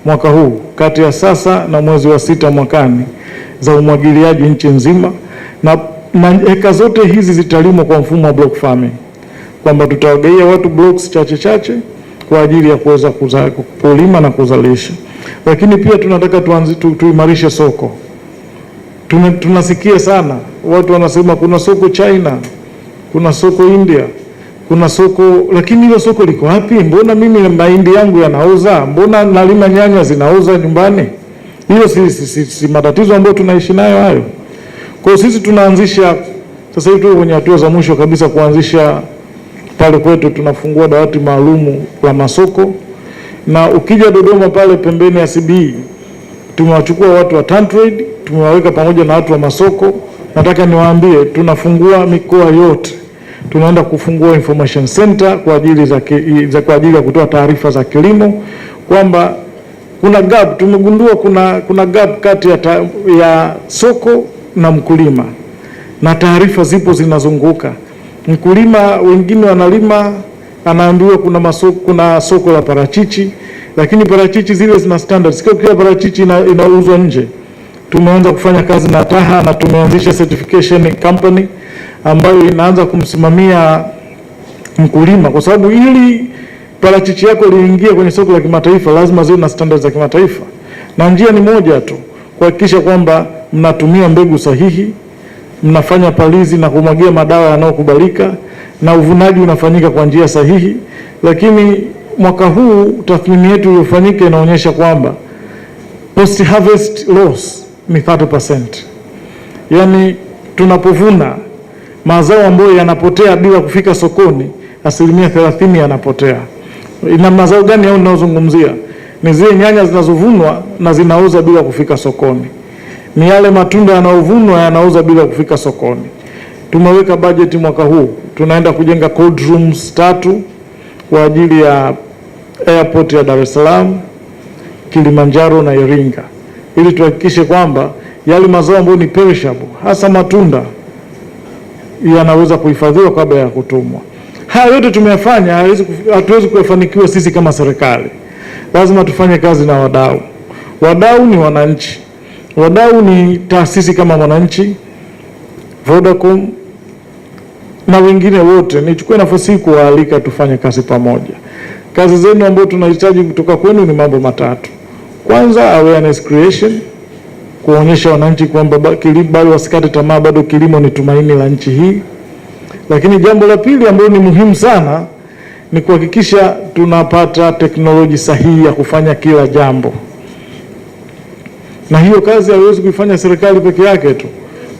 Speaker 6: mwaka huu kati ya sasa na mwezi wa 6 mwakani za umwagiliaji nchi nzima, na heka zote hizi zitalimwa kwa mfumo wa block farming, kwamba tutawagaia watu blocks chache chache kwa ajili ya kuweza kulima na kuzalisha. Lakini pia tunataka tuimarishe soko. Tunasikia sana watu wanasema kuna soko China, kuna soko India, kuna soko, lakini hilo soko liko wapi? Mbona mimi mahindi yangu yanauza? Mbona nalima nyanya zinauza nyumbani? Hiyo si matatizo ambayo tunaishi nayo hayo. Kwa hiyo sisi tunaanzisha sasa hivi, tuko kwenye hatua za mwisho kabisa kuanzisha pale kwetu, tunafungua dawati maalumu la masoko, na ukija Dodoma pale pembeni ya CBE tumewachukua watu wa Tantrade, tumewaweka pamoja na watu wa masoko. Nataka niwaambie tunafungua mikoa yote, tunaenda kufungua information center kwa ajili ya kutoa taarifa za kilimo, kwamba kuna gap, tumegundua kuna gap kati ya soko na mkulima, na taarifa zipo zinazunguka. Mkulima wengine wanalima, anaambiwa kuna soko la parachichi, lakini parachichi zile zina standards. Kila parachichi inauzwa nje. Tumeanza kufanya kazi na TAHA na tumeanzisha certification company ambayo inaanza kumsimamia mkulima, kwa sababu ili parachichi yako liingie kwenye soko la kimataifa lazima ziwe na standards za kimataifa, na njia ni moja tu, kuhakikisha kwamba mnatumia mbegu sahihi, mnafanya palizi na kumwagia madawa yanayokubalika, na uvunaji unafanyika kwa njia sahihi. Lakini mwaka huu tathmini yetu iliyofanyika inaonyesha kwamba post harvest loss ni 30%. Yaani tunapovuna mazao ambayo yanapotea bila kufika sokoni, 30% yanapotea. Ina mazao gani hao ninazozungumzia? Ni zile nyanya zinazovunwa na zinauza bila kufika sokoni. Ni yale matunda yanayovunwa yanauza bila kufika sokoni. Tumeweka bajeti mwaka huu, tunaenda kujenga cold rooms 3 kwa ajili ya airport ya Dar es Salaam, Kilimanjaro na Iringa, ili tuhakikishe kwamba yale mazao ambayo ni perishable, hasa matunda, yanaweza kuhifadhiwa kabla ya kutumwa. Haya yote tumeyafanya, hatuwezi kufanikiwa sisi kama serikali. Lazima tufanye kazi na wadau. Wadau ni wananchi. Wadau ni taasisi kama Mwananchi, Vodacom na wengine wote. Nichukue nafasi hii kuwaalika tufanye kazi pamoja. Kazi zenu ambayo tunahitaji kutoka kwenu ni mambo matatu. Kwanza, awareness creation, kuonyesha wananchi kwamba bado wasikate tamaa, bado kilimo ni tumaini la nchi hii. Lakini jambo la pili ambalo ni muhimu sana ni kuhakikisha tunapata teknoloji sahihi ya kufanya kila jambo. Na hiyo kazi haiwezi kuifanya serikali peke yake tu.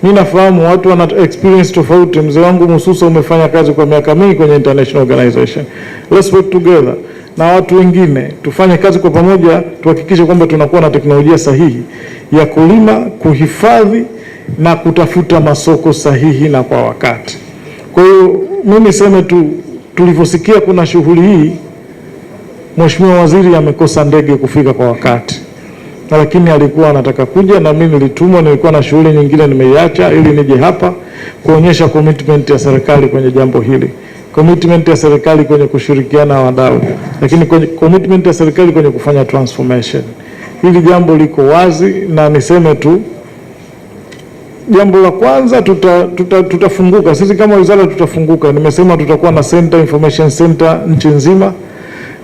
Speaker 6: Mimi nafahamu watu wana experience tofauti. Mzee wangu Mususa umefanya kazi kwa miaka mingi kwenye international organization. Let's work together na watu wengine, tufanye kazi kwa pamoja, tuhakikishe kwamba tunakuwa na teknolojia sahihi ya kulima, kuhifadhi na kutafuta masoko sahihi na kwa wakati. Kwa hiyo mimi niseme tu, tulivyosikia kuna shughuli hii, Mheshimiwa Waziri amekosa ndege kufika kwa wakati, lakini alikuwa anataka kuja, na mimi nilitumwa, nilikuwa na shughuli nyingine nimeiacha ili nije hapa kuonyesha commitment ya serikali kwenye jambo hili, commitment ya serikali kwenye kushirikiana na wadau, lakini kwenye commitment ya serikali kwenye kufanya transformation. Hili jambo liko wazi, na niseme tu, jambo la kwanza tutafunguka. Sisi kama wizara tutafunguka. Nimesema tutakuwa na center, information center nchi nzima,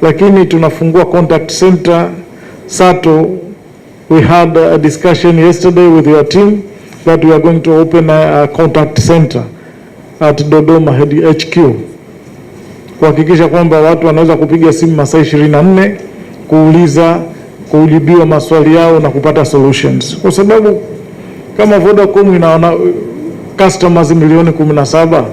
Speaker 6: lakini tunafungua contact center. Sato, we had a discussion yesterday with your team that we are going to open a contact center at Dodoma HQ, kuhakikisha kwamba watu wanaweza kupiga simu masaa 24 kuuliza, kujibiwa maswali yao na kupata solutions. Kwa sababu kama Vodacom inaona customers milioni 17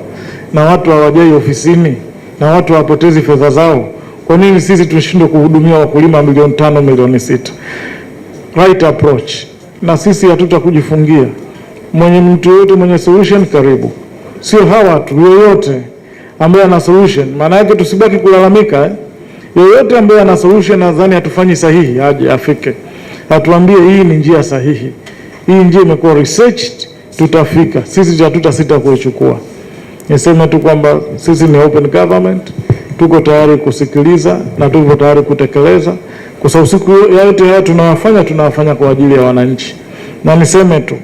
Speaker 6: na watu hawajai ofisini na watu hawapotezi fedha zao, kwa nini sisi tushindwe kuhudumia wakulima milioni 5, milioni 6? Right approach. Na sisi hatutakujifungia. Mtu yote mwenye solution karibu. Sio hawa tu, yoyote ambaye ana solution. Maana yake tusibaki kulalamika. Yoyote ambaye ana solution nadhani hatufanyi sahihi, aje afike. Atuambie hii ni njia sahihi. Hii njia imekuwa researched, tutafika. Sisi hatutasita kuichukua. Niseme tu kwamba sisi ni open government, tuko tayari kusikiliza na tuko tayari kutekeleza, kwa sababu siku yote haya tunawafanya kwa ajili ya wananchi. Na niseme tu,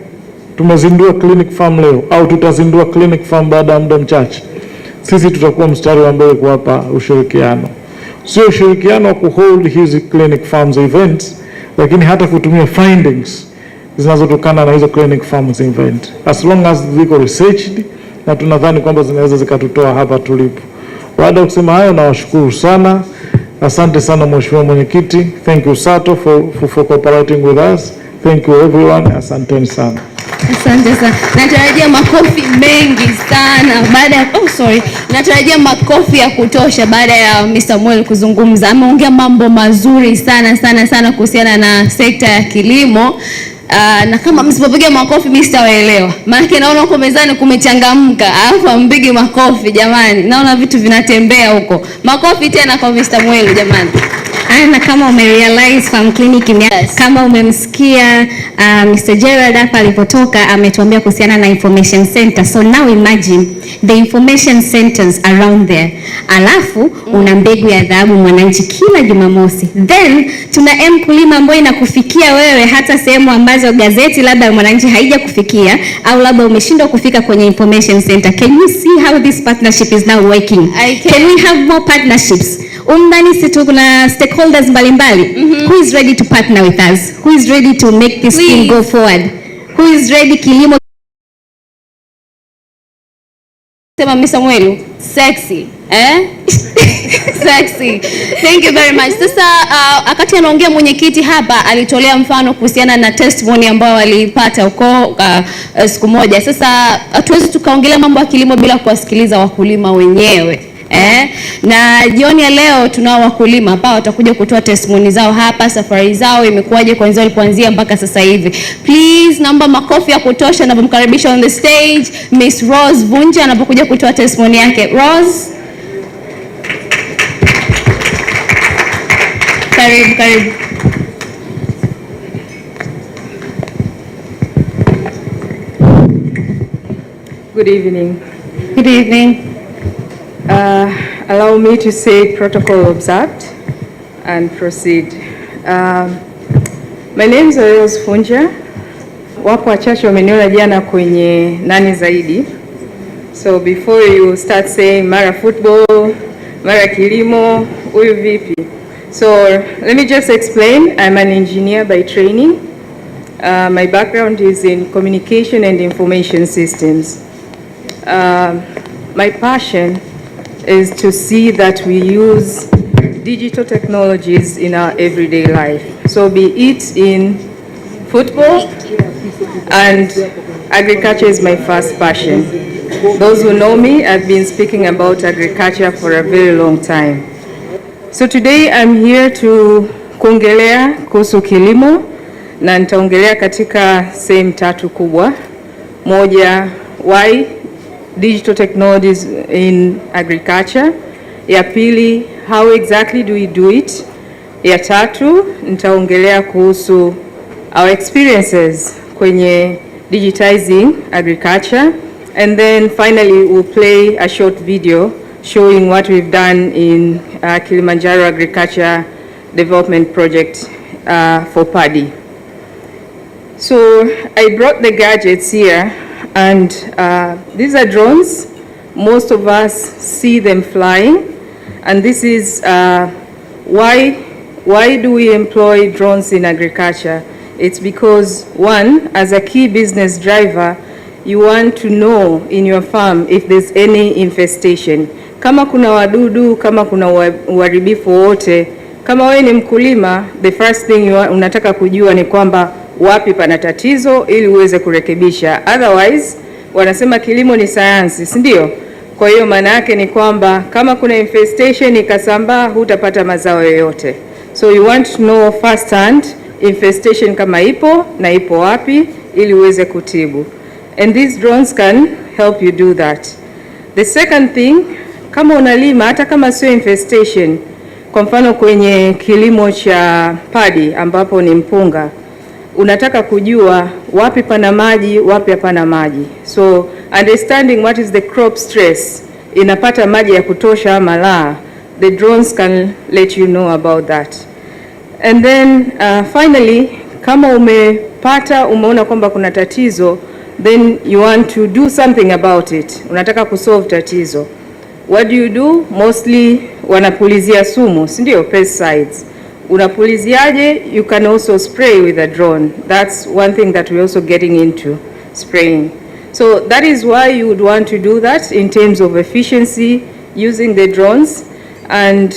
Speaker 6: tumezindua clinic farm leo, au tutazindua clinic farm baada ya muda mchache. Sisi tutakuwa mstari wa mbele kuwapa ushirikiano. Sio ushirikiano wa kuhold hizi clinic farms events, lakini hata kutumia findings zinazotokana na hizo clinic farms event, as long as ziko researched, na tunadhani kwamba zinaweza zikatutoa hapa tulipo. Baada ya kusema hayo, nawashukuru sana. Asante sana Mheshimiwa Mwenyekiti. Thank you Sato for cooperating with us. Thank you everyone. Asanteni sana.
Speaker 2: Asante sana. Natarajia makofi mengi sana baada ya natarajia makofi ya kutosha baada ya Mr. Samuel kuzungumza. Ameongea mambo mazuri sana kuhusiana na sekta ya kilimo. Na kama msipopiga makofi mimi sitawaelewa. Maana naona huko mezani kumechangamka. Alafu ampige makofi jamani. Naona vitu vinatembea huko. Makofi tena kwa Mr. Samuel jamani.
Speaker 4: Na kama umerealize farm clinic, kama umemsikia Mr. Gerald hapa alipotoka ametuambia kuhusiana na information center. So now imagine the information centers around there. Alafu una mbegu ya dhahabu mwananchi kila Jumamosi. Then tuna mkulima ambayo inakufikia wewe hata sehemu ambazo gazeti labda mwananchi haija kufikia, au labda umeshindwa kufika kwenye information center. Can you see how this partnership is now working? Can we have more partnerships? Ndani situ kuna stakeholders mbalimbali. Who is ready to partner with us? Who is ready to make this thing go forward? Who is ready kilimo?
Speaker 2: Sema Mr. Samuel, sexy, sexy. Thank you very much. Sasa wakati anaongea mwenyekiti hapa alitolea mfano kuhusiana na testimony ambayo walipata huko siku moja. Sasa hatuwezi tukaongelea mambo ya kilimo bila kuwasikiliza wakulima wenyewe. Na jioni ya leo tunao wakulima hapa watakuja kutoa testimony zao hapa, safari zao imekuwaje kuanzia mpaka sasa hivi. Please naomba makofi ya kutosha na kumkaribisha on the stage Miss Rose Bunge anapokuja kutoa testimony yake. Rose, karibu.
Speaker 7: Good evening.
Speaker 2: Good evening.
Speaker 7: Allow me to say protocol observed and proceed. My name is Rose Bunge. Wapo wachache wameniona jana kwenye nani zaidi. So before you start saying mara football, mara kilimo, huyu vipi? So let me just explain. I'm an engineer by training. My background is in communication and information systems. My passion is to see that we use digital technologies in our everyday life. So be it in football, and agriculture is my first passion. Those who know me, I've been speaking about agriculture for a very long time. So today I'm here to kuongelea kuhusu kilimo, na nitaongelea katika sehemu tatu kubwa. Moja, why digital technologies in agriculture. Ya pili, how exactly do we do it? Ya tatu, nitaongelea kuhusu our experiences kwenye digitizing agriculture. And then finally we'll play a short video showing what we've done in Kilimanjaro Agriculture Development Project for paddy. So I brought the gadgets here, and these are drones. Most of us see them flying, and this is why do we employ drones in agriculture? It's because, one, as a key business driver, you want to know in your farm if there's any infestation. Kama kuna wadudu, kama kuna uharibifu wote, kama wewe ni mkulima, the first thing unataka kujua ni kwamba wapi pana tatizo ili uweze kurekebisha. Otherwise, wanasema kilimo ni sayansi, si ndio? Kwa hiyo maana yake ni kwamba kama kuna infestation ikasambaa, hutapata mazao yoyote. So you want to know first hand infestation kama ipo na ipo wapi ili uweze kutibu. And these drones can help you do that. The second thing, kama unalima hata kama sio infestation, kwa mfano kwenye kilimo cha paddy ambapo ni mpunga, unataka kujua wapi pana maji, wapi hapana maji. So understanding what is the crop stress, inapata maji ya kutosha ama la, the drones can let you know about that. And then finally, kama umeona kwamba kuna tatizo, then you want to do something about it. Unataka kusolve tatizo. What do you do? Mostly wanapulizia sumu, si ndio? Pesticides. Unapuliziaje? You can also spray with a drone. That's one thing that we're also getting into, spraying. So that is why you would want to do that in terms of efficiency using the drones. And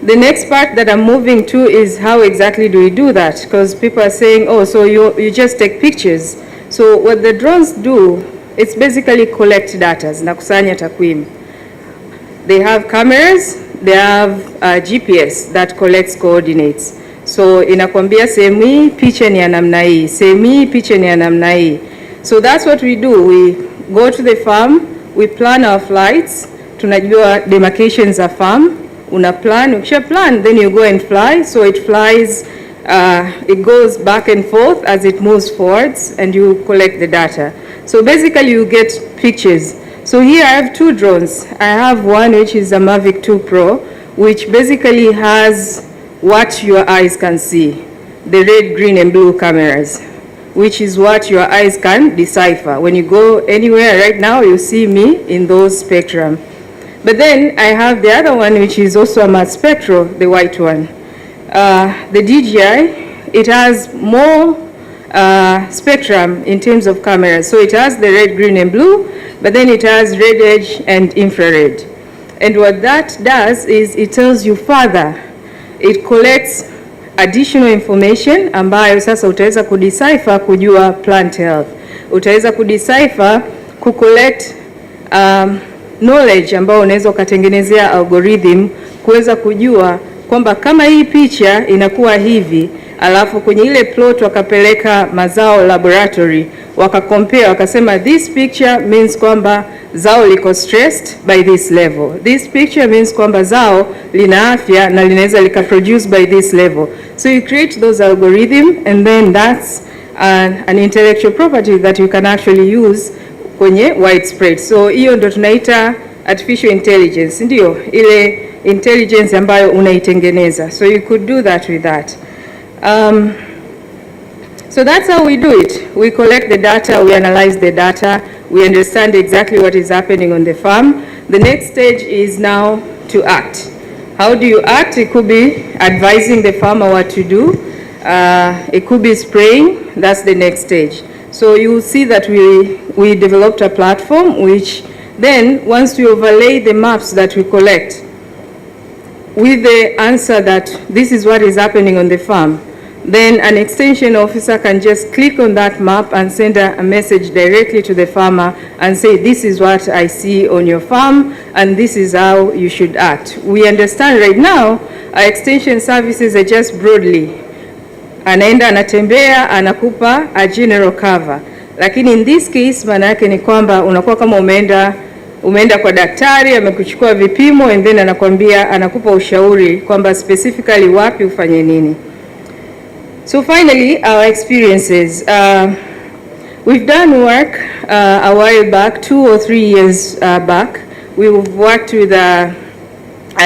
Speaker 7: the next part that I'm moving to is how exactly do we do that? Because people are saying, oh, so you just take pictures. So what the drones do, it's basically collect data, zinakusanya takwimu. They have cameras, they have GPS that collects coordinates. So inakwambia sehemu hii picha ni ya namna hii, sehemu hii picha ni ya namna hii. So that's what we do. We go to the farm, we plan our flights, tunajua demarcations za farm, una plan, ukisha plan, then you go and fly. So it flies, it goes back and forth as it moves forwards, and you collect the data. So basically you get pictures. So here I have two drones. I have one which is a Mavic 2 Pro, which basically has what your eyes can see, the red, green, and blue cameras, which is what your eyes can decipher. When you go anywhere right now, you see me in those spectrum. But then I have the other one, which is also a mass spectral, the white one. The DJI, it has more spectrum in terms of cameras. So it has the red, green, and blue, but then it has red edge and infrared. And what that does is it tells you further. It collects additional information ambayo sasa utaweza kudecipher kujua plant health. Utaweza kudecipher kucollect knowledge ambayo unaweza ukatengenezea algorithm kuweza kujua kwamba kama hii picha inakuwa hivi, alafu kwenye ile plot wakapeleka mazao laboratory, wakacompare, wakasema this picture means kwamba zao liko stressed by this level. This picture means kwamba zao lina afya na linaweza lika produce by this level. So you create those algorithm, and then that's an intellectual property that you can actually use kwenye widespread. So hiyo ndo tunaita artificial intelligence, ndio ile intelligence ambayo unaitengeneza. So you could do that with that. So that's how we do it. We collect the data, we analyze the data, we understand exactly what is happening on the farm. The next stage is now to act. How do you act? It could be advising the farmer what to do. It could be spraying. That's the next stage. So you will see that we developed a platform which then, once we overlay the maps that we collect with the answer that this is what is happening on the farm, then an extension officer can just click on that map and send a message directly to the farmer and say, this is what I see on your farm and this is how you should act. We understand right now our extension services are just broadly, anaenda anatembea anakupa a general cover, lakini in this case maana yake ni kwamba unakuwa kama umeenda kwa daktari, amekuchukua vipimo, and then anakuambia, anakupa ushauri kwamba specifically wapi ufanye nini. So finally, our experiences. We've done work a while back, 2 or 3 years back. We've worked with a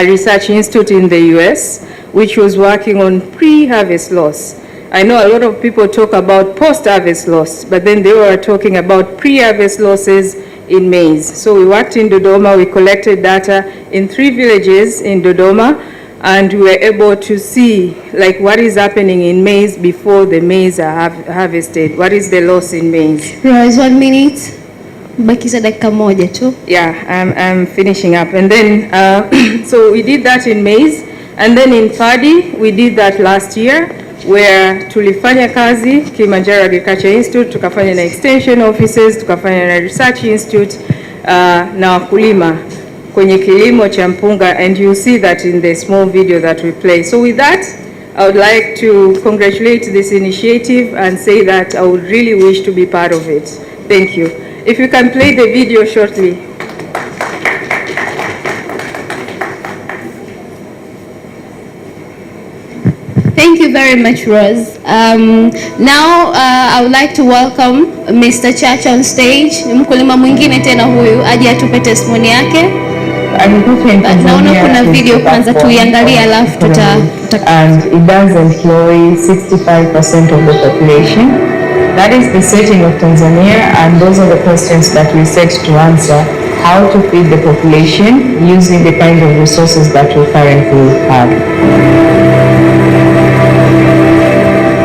Speaker 7: research institute in the US, which was working on pre-harvest loss. I know a lot of people talk about post-harvest loss, but then they were talking about pre-harvest losses in maize. So we worked in Dodoma, we collected data in 3 villages in Dodoma, and we were able to see like what is happening in maize before the maize are harvested. What is the loss in maize?
Speaker 2: Rose, 1 minute. Bakiza dakika moja tu.
Speaker 7: Yeah, I'm finishing up. And then, so we did that in maize, and then in paddy, we did that last year, where tulifanya kazi Kilimanjaro Agriculture Institute, tukafanya na extension offices, tukafanya na research institute na wakulima kwenye kilimo cha mpunga, and you see that in the small video that we play. So with that, I would like to congratulate this initiative and say that I would really wish to be part of it. Thank you. If you can play the video shortly.
Speaker 2: Thank you very much, Rose. Now I would like to welcome Mr. Chacha on stage. Mkulima mwingine tena huyu aje atupe testimony yake. Naona kuna video, kwanza tuiangalie alafu tuta
Speaker 8: and it does employ 65% of the population.
Speaker 7: That is the setting of Tanzania, and those are the questions that we set to answer: how to feed the population using the kind of resources that we currently have.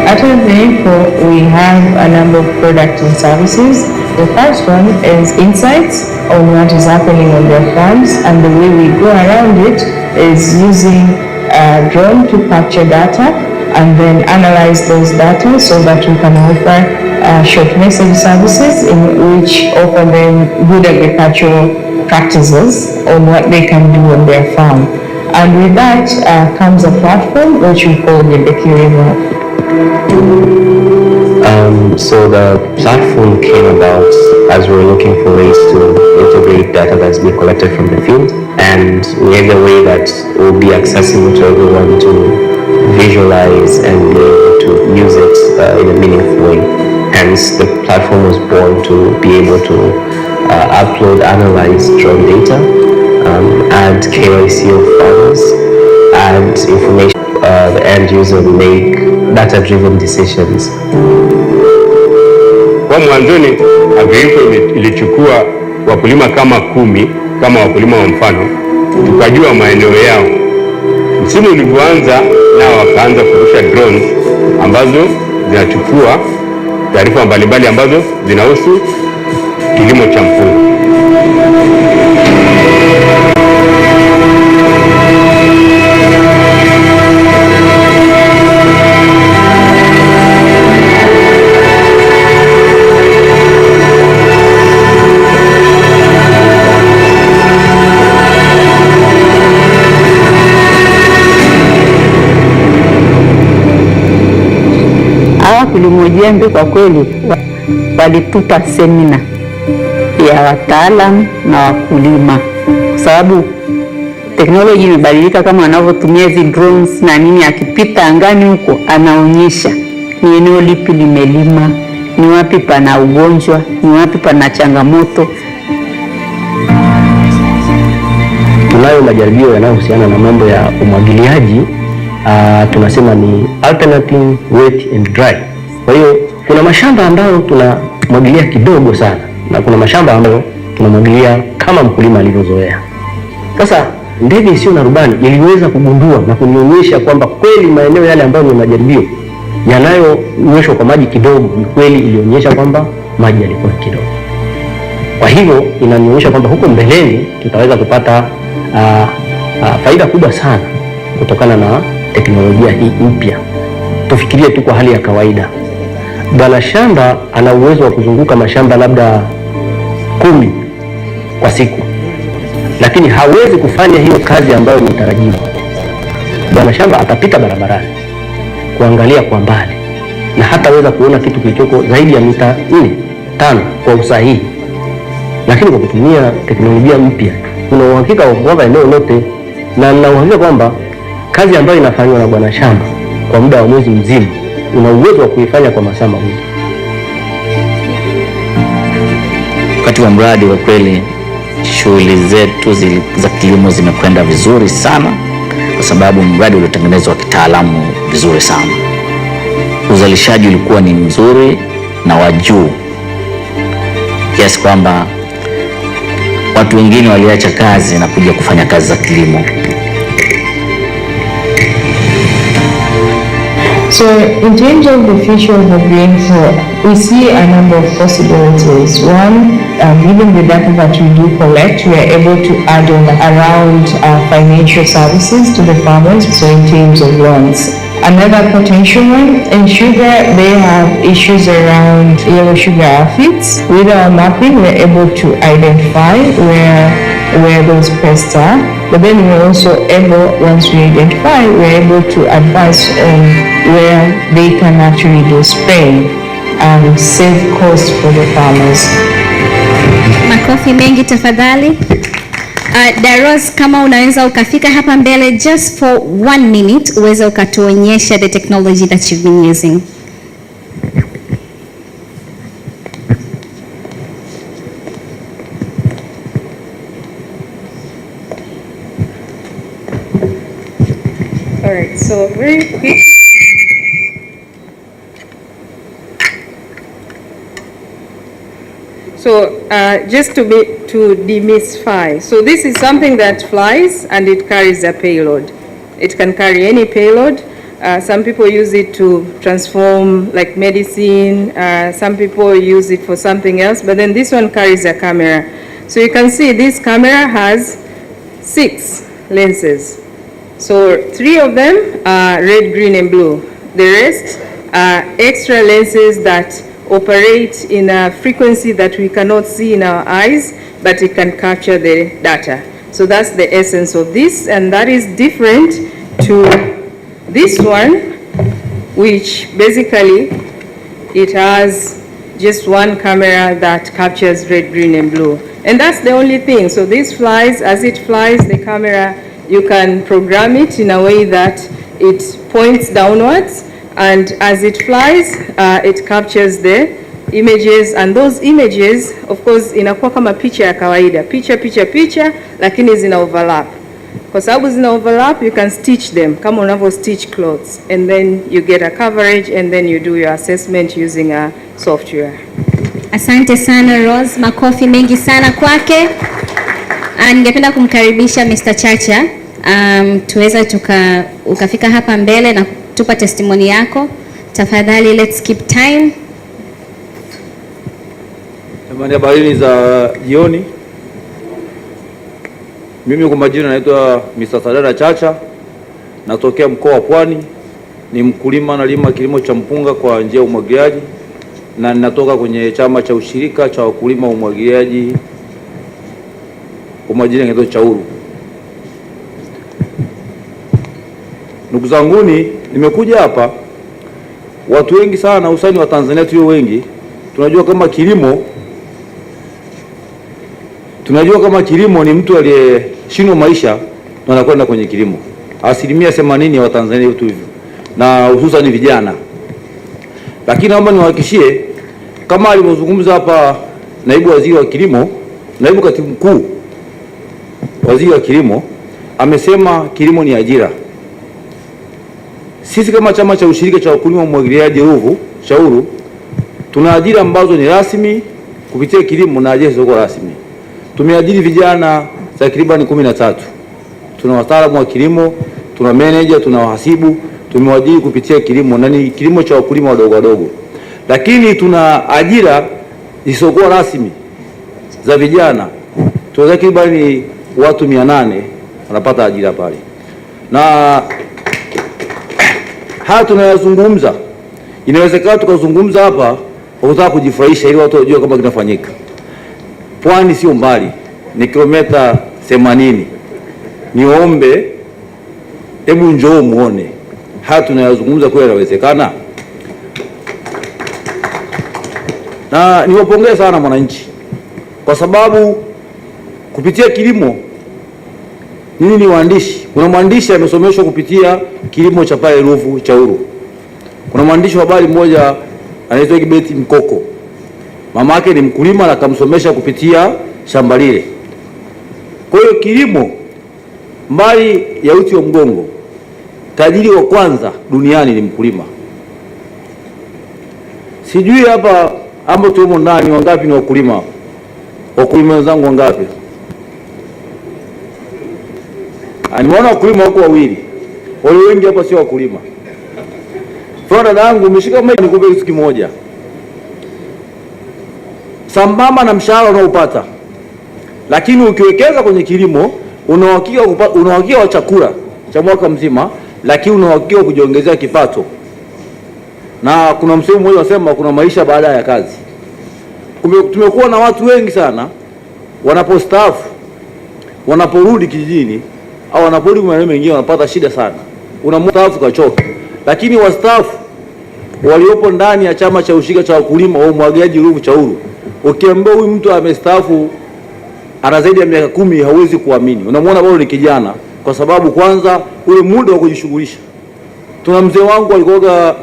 Speaker 7: At Ardhi, we have a number of products and services. The first one is insights on what is happening on their farms, and the way we go around it is using a drone to capture data and then analyze those data so that we can offer short message services in which offer them good agricultural practices on what they can do on their farm. And with that comes a platform which we call the Kilimo.
Speaker 8: So the platform came about as we were looking for ways to integrate data that's being collected from the field, and in a way that will be accessible to everyone to visualize and be able to use it in a meaningful way. Hence, the platform was born to be able to upload, analyze drone data, add KYC of farmers, add information the end user make data-driven decisions.
Speaker 1: Kwa mwanzoni Agriculture ilichukua wakulima kama 10 kama wakulima wa mfano, tukajua maeneo yao. Msimu ulivyoanza nao wakaanza kurusha drones ambazo zinachukua taarifa mbalimbali ambazo zinahusu kilimo cha mpunga.
Speaker 9: Kilimo jembe kwa kweli walitupa semina ya wataalamu na wakulima, kwa sababu teknolojia imebadilika. Kama wanavyotumia hizi drones na nini, akipita angani huko anaonyesha ni eneo lipi limelima, ni wapi pana ugonjwa, ni wapi pana changamoto.
Speaker 8: Tunayo majaribio yanayohusiana na mambo ya umwagiliaji, tunasema ni alternating wet and dry. Kwa hiyo kuna mashamba ambayo tunamwagilia kidogo sana na kuna mashamba ambayo tunamwagilia kama mkulima alivyozoea. Sasa ndege isiyo na rubani iliweza kugundua na kunionyesha kwamba kweli maeneo yale ambayo ni majaribio yanayonyweshwa kwa maji kidogo, ni kweli ilionyesha kwamba maji yalikuwa kidogo. Kwa hivyo inanionyesha kwamba huko mbeleni tutaweza kupata faida kubwa sana kutokana na teknolojia hii mpya. Tufikirie tu kwa hali ya kawaida. Bwana shamba ana uwezo wa kuzunguka mashamba labda 10 kwa siku, lakini hawezi kufanya hiyo kazi ambayo inatarajiwa. Bwana shamba atapita barabarani kuangalia kwa mbali na hataweza kuona kitu kilichoko zaidi ya mita 4-5 kwa usahihi. Lakini kwa kutumia teknolojia mpya kuna uhakika wa kwamba eneo lote, na nina uhakika kwamba kazi ambayo inafanywa na bwana shamba kwa muda wa mwezi mzima una uwezo wa kuifanya kwa masaa mawili.
Speaker 10: Wakati wa mradi wa kweli shughuli zetu za kilimo zimekwenda vizuri sana, kwa sababu mradi uliotengenezwa kitaalamu vizuri sana. Uzalishaji ulikuwa ni mzuri na wa juu kiasi kwamba watu wengine waliacha kazi na kuja kufanya kazi za kilimo.
Speaker 7: So in terms of the future of the green crop, we see a number of possibilities. One, given the data that we do collect, we are able to add on around financial services to the farmers, so in terms of loans. Another potential one, in sugar, they have issues around yellow sugar aphids. With our mapping, we're able to identify where those pests are. But then we're also able, once we identify, we're able to advise on where they can actually do spraying and save costs for the farmers.
Speaker 4: Makofi mengi tafadhali. Daros, kama unaweza ukafika hapa mbele just for 1 minute uweze ukatuonyesha the technology that you've been using.
Speaker 7: All right, so very quick. So just to demystify, so this is something that flies and it carries a payload. It can carry any payload. Some people use it to transform like medicine. Some people use it for something else, but then this one carries a camera. So you can see this camera has 6 lenses. So 3 of them are red, green, and blue. The rest are extra lenses that operate in a frequency that we cannot see in our eyes, but it can capture the data. So that's the essence of this, and that is different to this one, which basically it has just one camera that captures red, green, and blue. And that's the only thing. So this flies, as it flies, the camera, you can program it in a way that it points downwards, and as it flies, it captures the images, and those images, of course, inakuwa kama picha ya kawaida, picha, lakini zina overlap. Kwa sababu zina overlap, you can stitch them kama unavyo stitch clothes, and then you get a coverage, and then you do your assessment using a software.
Speaker 4: Asante sana Rose, makofi mengi sana kwake. Ningependa kumkaribisha Mr. Chacha, tuweza ukafika hapa mbele na tupa testimony yako. Tafadhali, let's keep time.
Speaker 11: Habari za jioni. Mimi kwa majina naitwa Mr. Sadara Chacha, natokea mkoa wa Pwani, ni mkulima, nalima kilimo cha mpunga kwa njia ya umwagiliaji, na ninatoka kwenye chama cha ushirika cha wakulima wa umwagiliaji kwa majina naitwa Chauru. Ndugu zanguni, nimekuja hapa, watu wengi sana usani wa Tanzania tulio wengi tunajua kama kilimo ni mtu aliyeshindwa maisha na anakwenda kwenye kilimo. 80% ya Watanzania wetu hivyo, na hususan vijana. Lakini naomba niwahakikishie, kama alivyozungumza hapa naibu waziri wa kilimo, naibu katibu mkuu waziri wa kilimo amesema kilimo ni ajira. Sisi kama chama cha ushirika cha wakulima umwagiliaji Chauru, tuna ajira ambazo ni rasmi kupitia kilimo na ajira zisizo rasmi. Tumeajiri vijana takriban 13. Tuna wataalamu wa kilimo, tuna manager, tuna wahasibu, tumewaajiri kupitia kilimo, na ni kilimo cha wakulima wadogo wadogo. Lakini tuna ajira zisizo rasmi za vijana. Tuna takriban watu 800 wanapata ajira pale. Na haya tunayazungumza, inawezekana tukazungumza hapa kwa kutaka kujifurahisha ili watu wajue kama kinafanyika. Pwani sio mbali, ni kilomita 80. Niombe, hebu njoo muone haya tunayazungumza kweli yanawezekana. Na niwapongeze sana mwananchi, kwa sababu kupitia kilimo, nini ni waandishi. Kuna mwandishi amesomeshwa kupitia kilimo cha pale Ruvu Chauru. Kuna mwandishi wa habari mmoja anaitwa Kibeti Mkoko, mama yake ni mkulima na akamsomesha kupitia shamba lile. Kwa hiyo kilimo, mbali ya uti wa mgongo, tajiri wa kwanza duniani ni mkulima. Sijui hapa ambao tumo ndani wangapi ni wakulima. Wakulima wenzangu wangapi? Nimeona wakulima wako wawili. Wale wengi hapa sio wakulima. Kwa dada yangu, umeshika maji nikupe kitu kimoja. Sambamba na mshahara unaopata, lakini ukiwekeza kwenye kilimo unauhakika wa chakula cha mwaka mzima, lakini unauhakika kujiongezea kipato. Na kuna msemo mmoja unasema kuna maisha baada ya kazi. Tumekuwa na watu wengi sana wanapostaafu, wanaporudi kijijini au wanaporudi maeneo mengine wanapata shida sana. Unamstaafu kachoka. Lakini wastaafu waliopo ndani ya chama cha ushirika cha wakulima wa umwagiliaji Ruvu Chauru, ukiambia huyu mtu amestaafu ana zaidi ya miaka 10, hauwezi kuamini. Unamwona bado ni kijana, kwa sababu kwanza ule muda wa kujishughulisha. Tuna mzee wangu alikuwa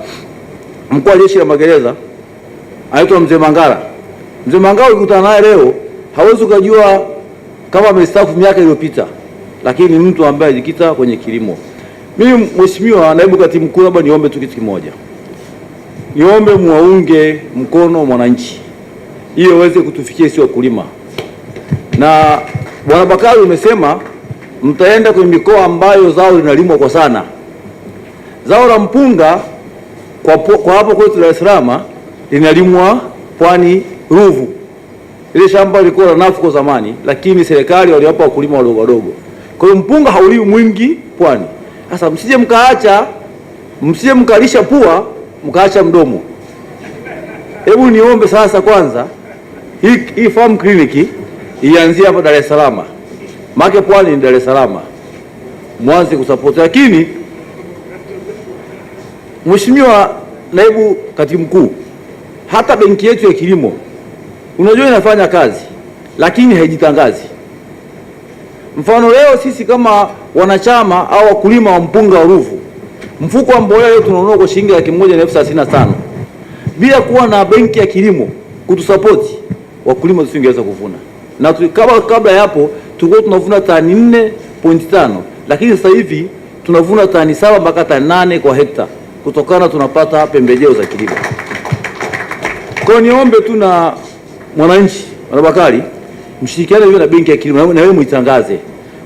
Speaker 11: mkuu wa jeshi la magereza, anaitwa Mzee Mangala. Mzee Mangala ukikutana naye leo hauwezi kujua kama amestaafu miaka iliyopita, lakini ni mtu ambaye alijikita kwenye kilimo. Mimi Mheshimiwa Naibu Katibu Mkuu, labda niombe tu kitu kimoja. Niombe muwaunge mkono mwananchi. ili waweze kutufikia sisi wakulima. Na Bwana Bakari umesema mtaenda kwenye mikoa ambayo zao linalimwa kwa sana. Zao la mpunga kwa hapo kwetu Dar es Salaam linalimwa Pwani, Ruvu. Ile shamba lilikuwa la nafuko zamani, lakini serikali waliwapa wakulima wadogo wadogo. Kwa hiyo mpunga hauliwi mwingi Pwani. Sasa msije mkalisha pua mkaacha mdomo. Hebu niombe sasa kwanza hii farm clinic ianzie hapa Dar es Salaam. Maana Pwani ni Dar es Salaam. Mwanze kusupport, lakini Mheshimiwa Naibu Katibu Mkuu, hata benki yetu ya kilimo unajua inafanya kazi lakini haijitangazi. Mfano leo sisi kama wanachama au wakulima wa mpunga wa Ruvu, mfuko wa mbolea leo tunanunua kwa shilingi 1,135. Bila kuwa na benki ya kilimo kutusapoti, wakulima tusingeweza kuvuna. Na kabla ya hapo tulikuwa tunavuna tani 4.5, lakini sasa hivi tunavuna tani 7 mpaka tani 8 kwa hekta, kutokana tunapata pembejeo za kilimo. Kwa niombe tu na mwananchi Bakari, mshirikiane hivi na benki ya kilimo na wewe muitangaze.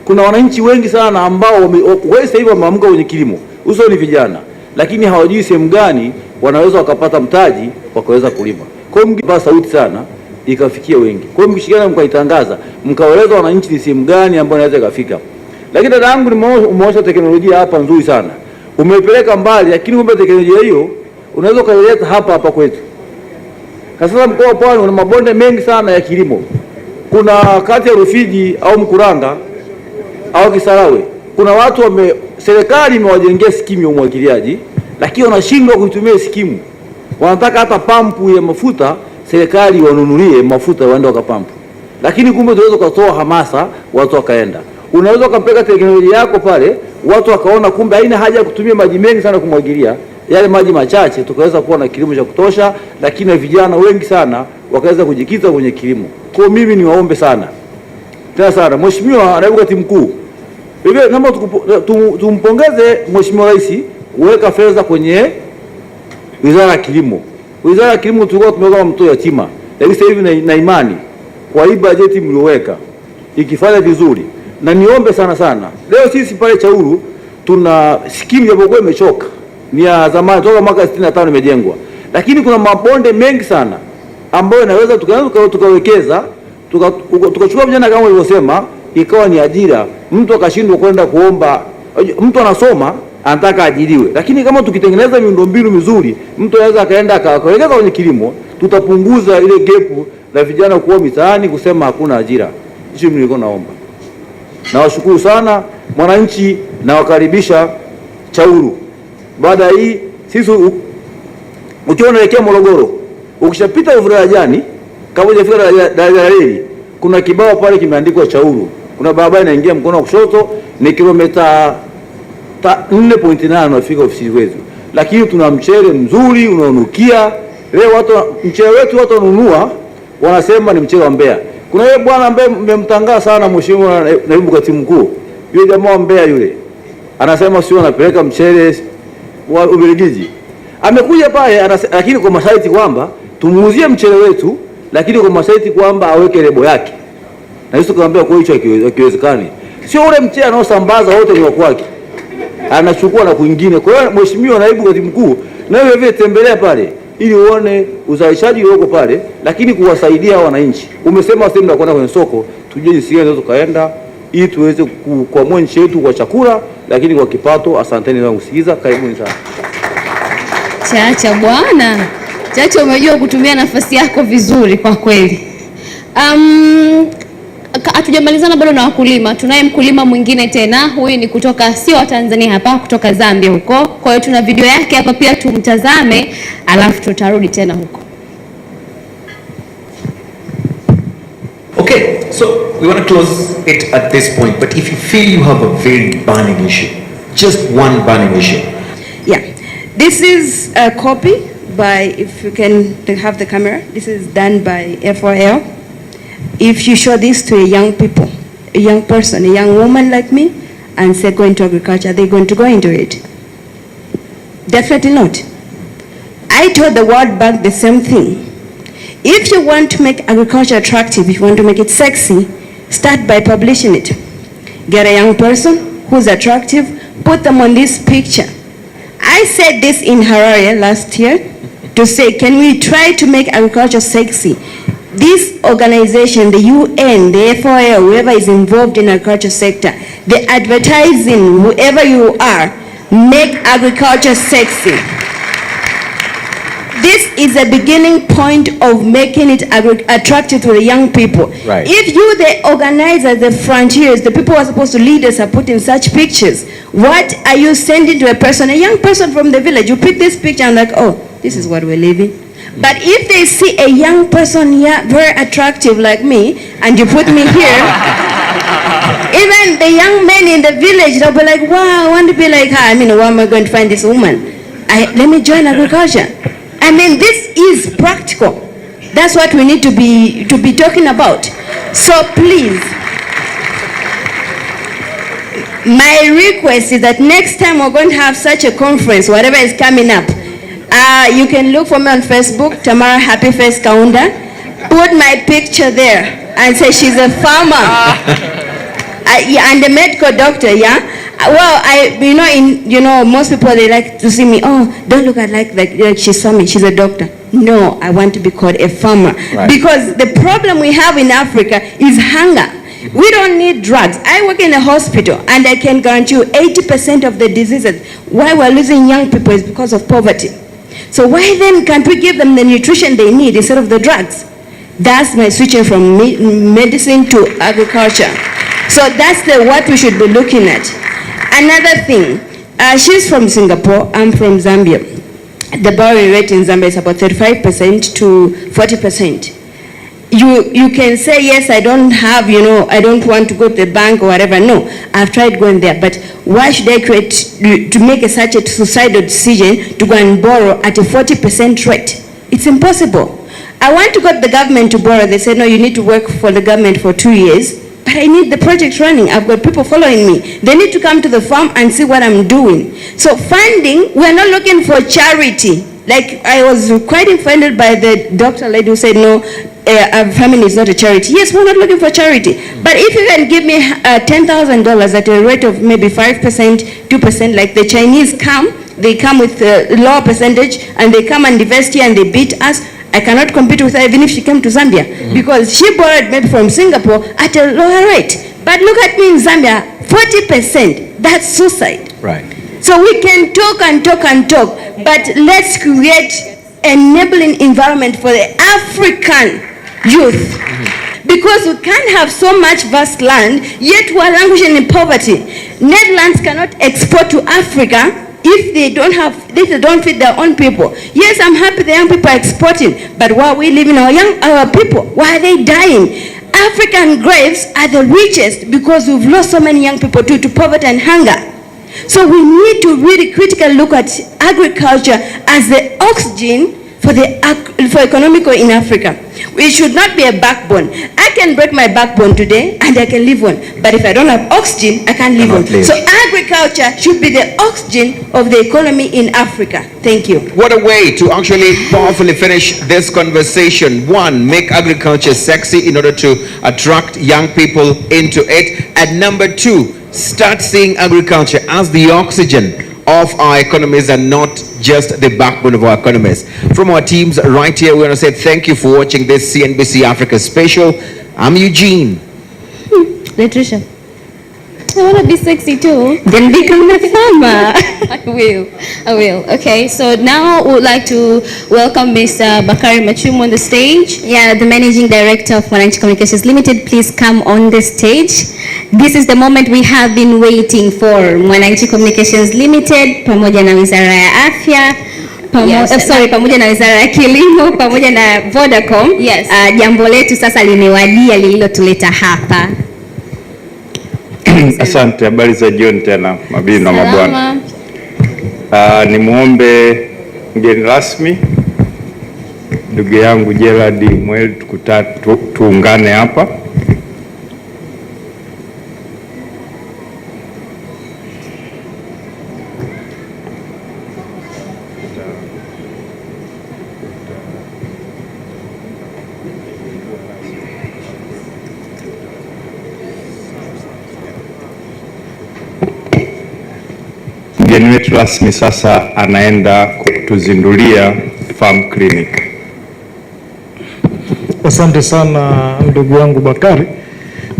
Speaker 11: Kuna wananchi wengi sana ambao wewe sasa hivi wameamka kwenye kilimo, uso ni vijana, lakini hawajui sehemu gani wanaweza wakapata mtaji wakaweza kulima. Kwa hiyo mkipa sauti sana ikafikia wengi. Kwa hiyo mkishirikiana mkaitangaza, mkawaeleza wananchi ni sehemu gani ambayo inaweza ikafika. Lakini dada yangu umeonyesha teknolojia hapa nzuri sana. Umepeleka mbali, lakini kumbe teknolojia hiyo unaweza kuileta hapa kwetu. Sasa mkoa wa Pwani una mabonde mengi sana ya kilimo. Kuna kati ya Rufiji au Mkuranga au Kisarawe, kuna watu serikali imewajengea skimu ya umwagiliaji, lakini wanashindwa kuitumia skimu. Wanataka hata pampu ya mafuta serikali wanunulie mafuta waende wakapampu. Lakini kumbe tunaweza kutoa hamasa watu wakaenda. Unaweza kupeleka teknolojia yako pale, watu wakaona kumbe haina haja ya kutumia maji mengi sana kumwagilia, yale maji machache tukaweza kuwa na kilimo cha kutosha, lakini vijana wengi sana wakaweza kujikita kwenye kilimo. Kwa mimi niwaombe sana tena sana Mheshimiwa Naibu Katibu Mkuu, hivyo naomba tumpongeze Mheshimiwa Rais kuweka fedha kwenye Wizara ya Kilimo. Wizara ya Kilimo tulikuwa tumeweka mtoto yatima, lakini sasa hivi na imani kwa hii bajeti mlioweka ikifanya vizuri. Na niombe sana leo sisi pale Chauru tuna skimu japokuwa imechoka, ni ya zamani toka mwaka 65 imejengwa, lakini kuna mabonde mengi sana ambayo inaweza tukawekeza tukachukua vijana kama ulivyosema, ikawa ni ajira. Mtu akashindwa kwenda kuomba, mtu anasoma anataka ajiriwe, lakini kama tukitengeneza miundombinu mizuri, mtu anaweza akaenda akawekeza kwenye kilimo, tutapunguza ile gap la vijana kuwa mitaani kusema hakuna ajira. Hicho nilikuwa naomba. Nawashukuru sana mwananchi, na wakaribisha Chauru. Baada ya hii sisi ukiwa unaelekea Morogoro, ukishapita Uvurajani kama hujafika daraja la reli, kuna kibao pale kimeandikwa Chauru. Kuna barabara inaingia mkono wa kushoto, ni kilomita 4.8 unafika ofisi wetu. Lakini tuna mchele mzuri unaonukia. Leo mchele wetu watu wanunua wanasema ni mchele wa Mbeya. Kuna yule bwana ambaye mmemtangaza sana Mheshimiwa Naibu Katibu Mkuu, yule jamaa wa Mbeya yule, anasema sio anapeleka mchele wa Ubelgiji. Amekuja pale lakini kwa masharti kwamba tumuuzie mchele wetu, lakini kwa masharti kwamba aweke lebo yake. Na hizo kaambia kwa hicho hakiwezekani. Sio ule mchele anaosambaza wote ni wa kwake, anachukua na kwingine. Kwa hiyo Mheshimiwa Naibu Katibu Mkuu, na wewe vile tembelea pale ili uone uzalishaji ulioko pale, lakini kuwasaidia wananchi. Umesema sehemu na kwenda kwenye soko, tujue jinsi gani tunaweza kaenda ili tuweze kuamua nchi yetu kwa chakula, lakini kwa kipato. Asanteni na kusikiza, karibuni sana.
Speaker 2: Chacha bwana, Chacha umejua kutumia nafasi yako vizuri kwa kweli. Hatujamalizana bado na wakulima. Tunaye mkulima mwingine tena, huyu ni kutoka sio wa Tanzania hapa, kutoka Zambia huko. Kwa hiyo tuna video yake hapa pia, tumtazame alafu tutarudi tena huko.
Speaker 12: Okay, so we want to close it at this point, but if you feel you have a very burning issue, just one burning issue.
Speaker 13: Yeah, this is a copy by, if you can have the camera, this is done by FOL. If you show this to a young person, a young woman like me, and say go into agriculture, they're going to go into it? Definitely not. I told the World Bank the same thing. If you want to make agriculture attractive, if you want to make it sexy, start by publishing it. Get a young person who's attractive, put them on this picture. I said this in Harare last year to say, can we try to make agriculture sexy? This organization, the UN, the FOL, whoever is involved in agriculture sector, the advertising, whoever you are, make agriculture sexy. This is a beginning point of making it attractive to the young people.
Speaker 12: Right.
Speaker 13: If you, the organizers, the frontiers, the people who are supposed to lead us are putting such pictures, what are you sending to a person, a young person from the village? You pick this picture and like, oh, this is what we're living. But if they see a young person here, very attractive like me, and you put me here, even the young men in the village, they'll be like, wow, I want to be like her. I mean, where am I going to find this woman? Let me join agriculture. I mean, this is practical. That's what we need to be talking about. So please, my request is that next time we're going to have such a conference, whatever is coming up, you can look for me on Facebook, Tamara Happy Face Kaunda. Put my picture there and say she's a farmer. And a medical doctor, yeah? Well, most people, they like to see me, oh, don't look at like she's farming, she's a doctor. No, I want to be called a farmer. Right. Because the problem we have in Africa is hunger. We don't need drugs. I work in a hospital and I can guarantee you 80% of the diseases why we're losing young people is because of poverty. So why then can't we give them the nutrition they need instead of the drugs? That's my switching from medicine to agriculture. So that's what we should be looking at. Another thing, she's from Singapore, I'm from Zambia. The borrowing rate in Zambia is about 35% to 40%. You can say, yes, I don't have, I don't want to go to the bank or whatever. No, I've tried going there. But why should I to make such a suicidal decision to go and borrow at a 40% rate? It's impossible. I want to go to the government to borrow. They said, no, you need to work for the government for 2 years. But I need the project running. I've got people following me. They need to come to the farm and see what I'm doing. So funding, we're not looking for charity. Like I was quite offended by the doctor lady who said, no, farming is not a charity. Yes, we're not looking for charity. But if you can give me $10,000 at a rate of maybe 5%, 2%, like the Chinese come, they come with a lower percentage and they come and invest here and they beat us. I cannot compete with her even if she came to Zambia because she borrowed maybe from Singapore at a lower rate. But look at me in Zambia, 40%, that's suicide.
Speaker 12: Right.
Speaker 13: So we can talk and talk and talk, but let's create an enabling environment for the African youth. Because we can't have so much vast land, yet we are languishing in poverty. Netherlands cannot export to Africa if they don't feed their own people. Yes, I'm happy the young people are exporting, but why are we leaving our people? Why are they dying? African graves are the richest because we've lost so many young people due to poverty and hunger. So we need to really critically look at agriculture as the oxygen for economical in Africa. It should not be a backbone. I can break my backbone today and I can live on. But if I don't have oxygen, I can't live on. So agriculture should be the oxygen of the economy in Africa. Thank you.
Speaker 12: What a way to actually powerfully finish this conversation. One, make agriculture sexy in order to attract young people into it. And number two, start seeing agriculture as the oxygen of our economies and not just the backbone of our economies. From our teams right here, we want to say thank you for watching this CNBC Africa special. I'm Eugene.
Speaker 2: Latricia, I want to be sexy too. Then become a farmer. I will. Okay, so now we would like to welcome Mr. Bakari Machumu on the stage.
Speaker 4: Yeah, the Managing Director of Mwananchi Communications Limited, please come on the stage. This is the moment we have been waiting for. Mwananchi Communications Limited, pamoja na Wizara ya Afya, pamoja na Wizara ya Kilimo, pamoja na Vodacom.
Speaker 2: Yes.
Speaker 4: Jambo letu sasa limewadia lililotuleta hapa.
Speaker 1: Asante, habari za jioni tena mabibi na mabwana. Nimuombe mgeni rasmi ndugu yangu Gerald Mweli tuungane hapa. mgeni wetu rasmi sasa anaenda kutuzindulia farm clinic.
Speaker 6: Asante sana ndugu yangu Bakari.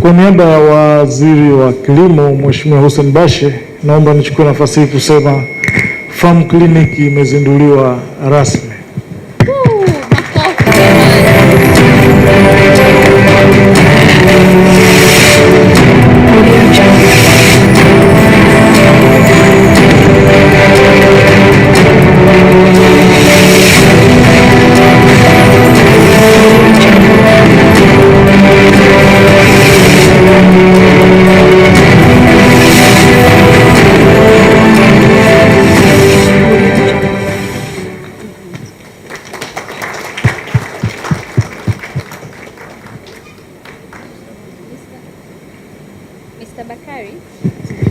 Speaker 6: Kwa niaba ya Waziri wa Kilimo Mheshimiwa Hussein Bashe, naomba nichukue nafasi hii kusema farm clinic imezinduliwa rasmi.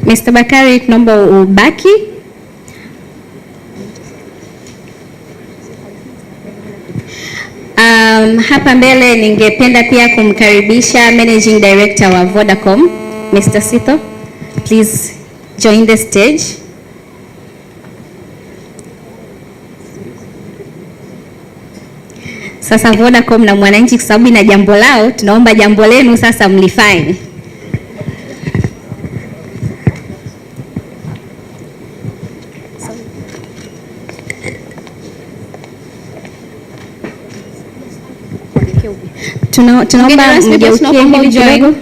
Speaker 4: Mr. Bakari, tunaomba ubaki. Hapa mbele ningependa pia kumkaribisha Managing Director wa Vodacom, Mr. Sito. Please join the stage. Sasa Vodacom na mwananchi, kwa sababu ina jambo lao, tunaomba jambo lenu sasa mlifanye. Tunaomba mgeukie hivi kidogo.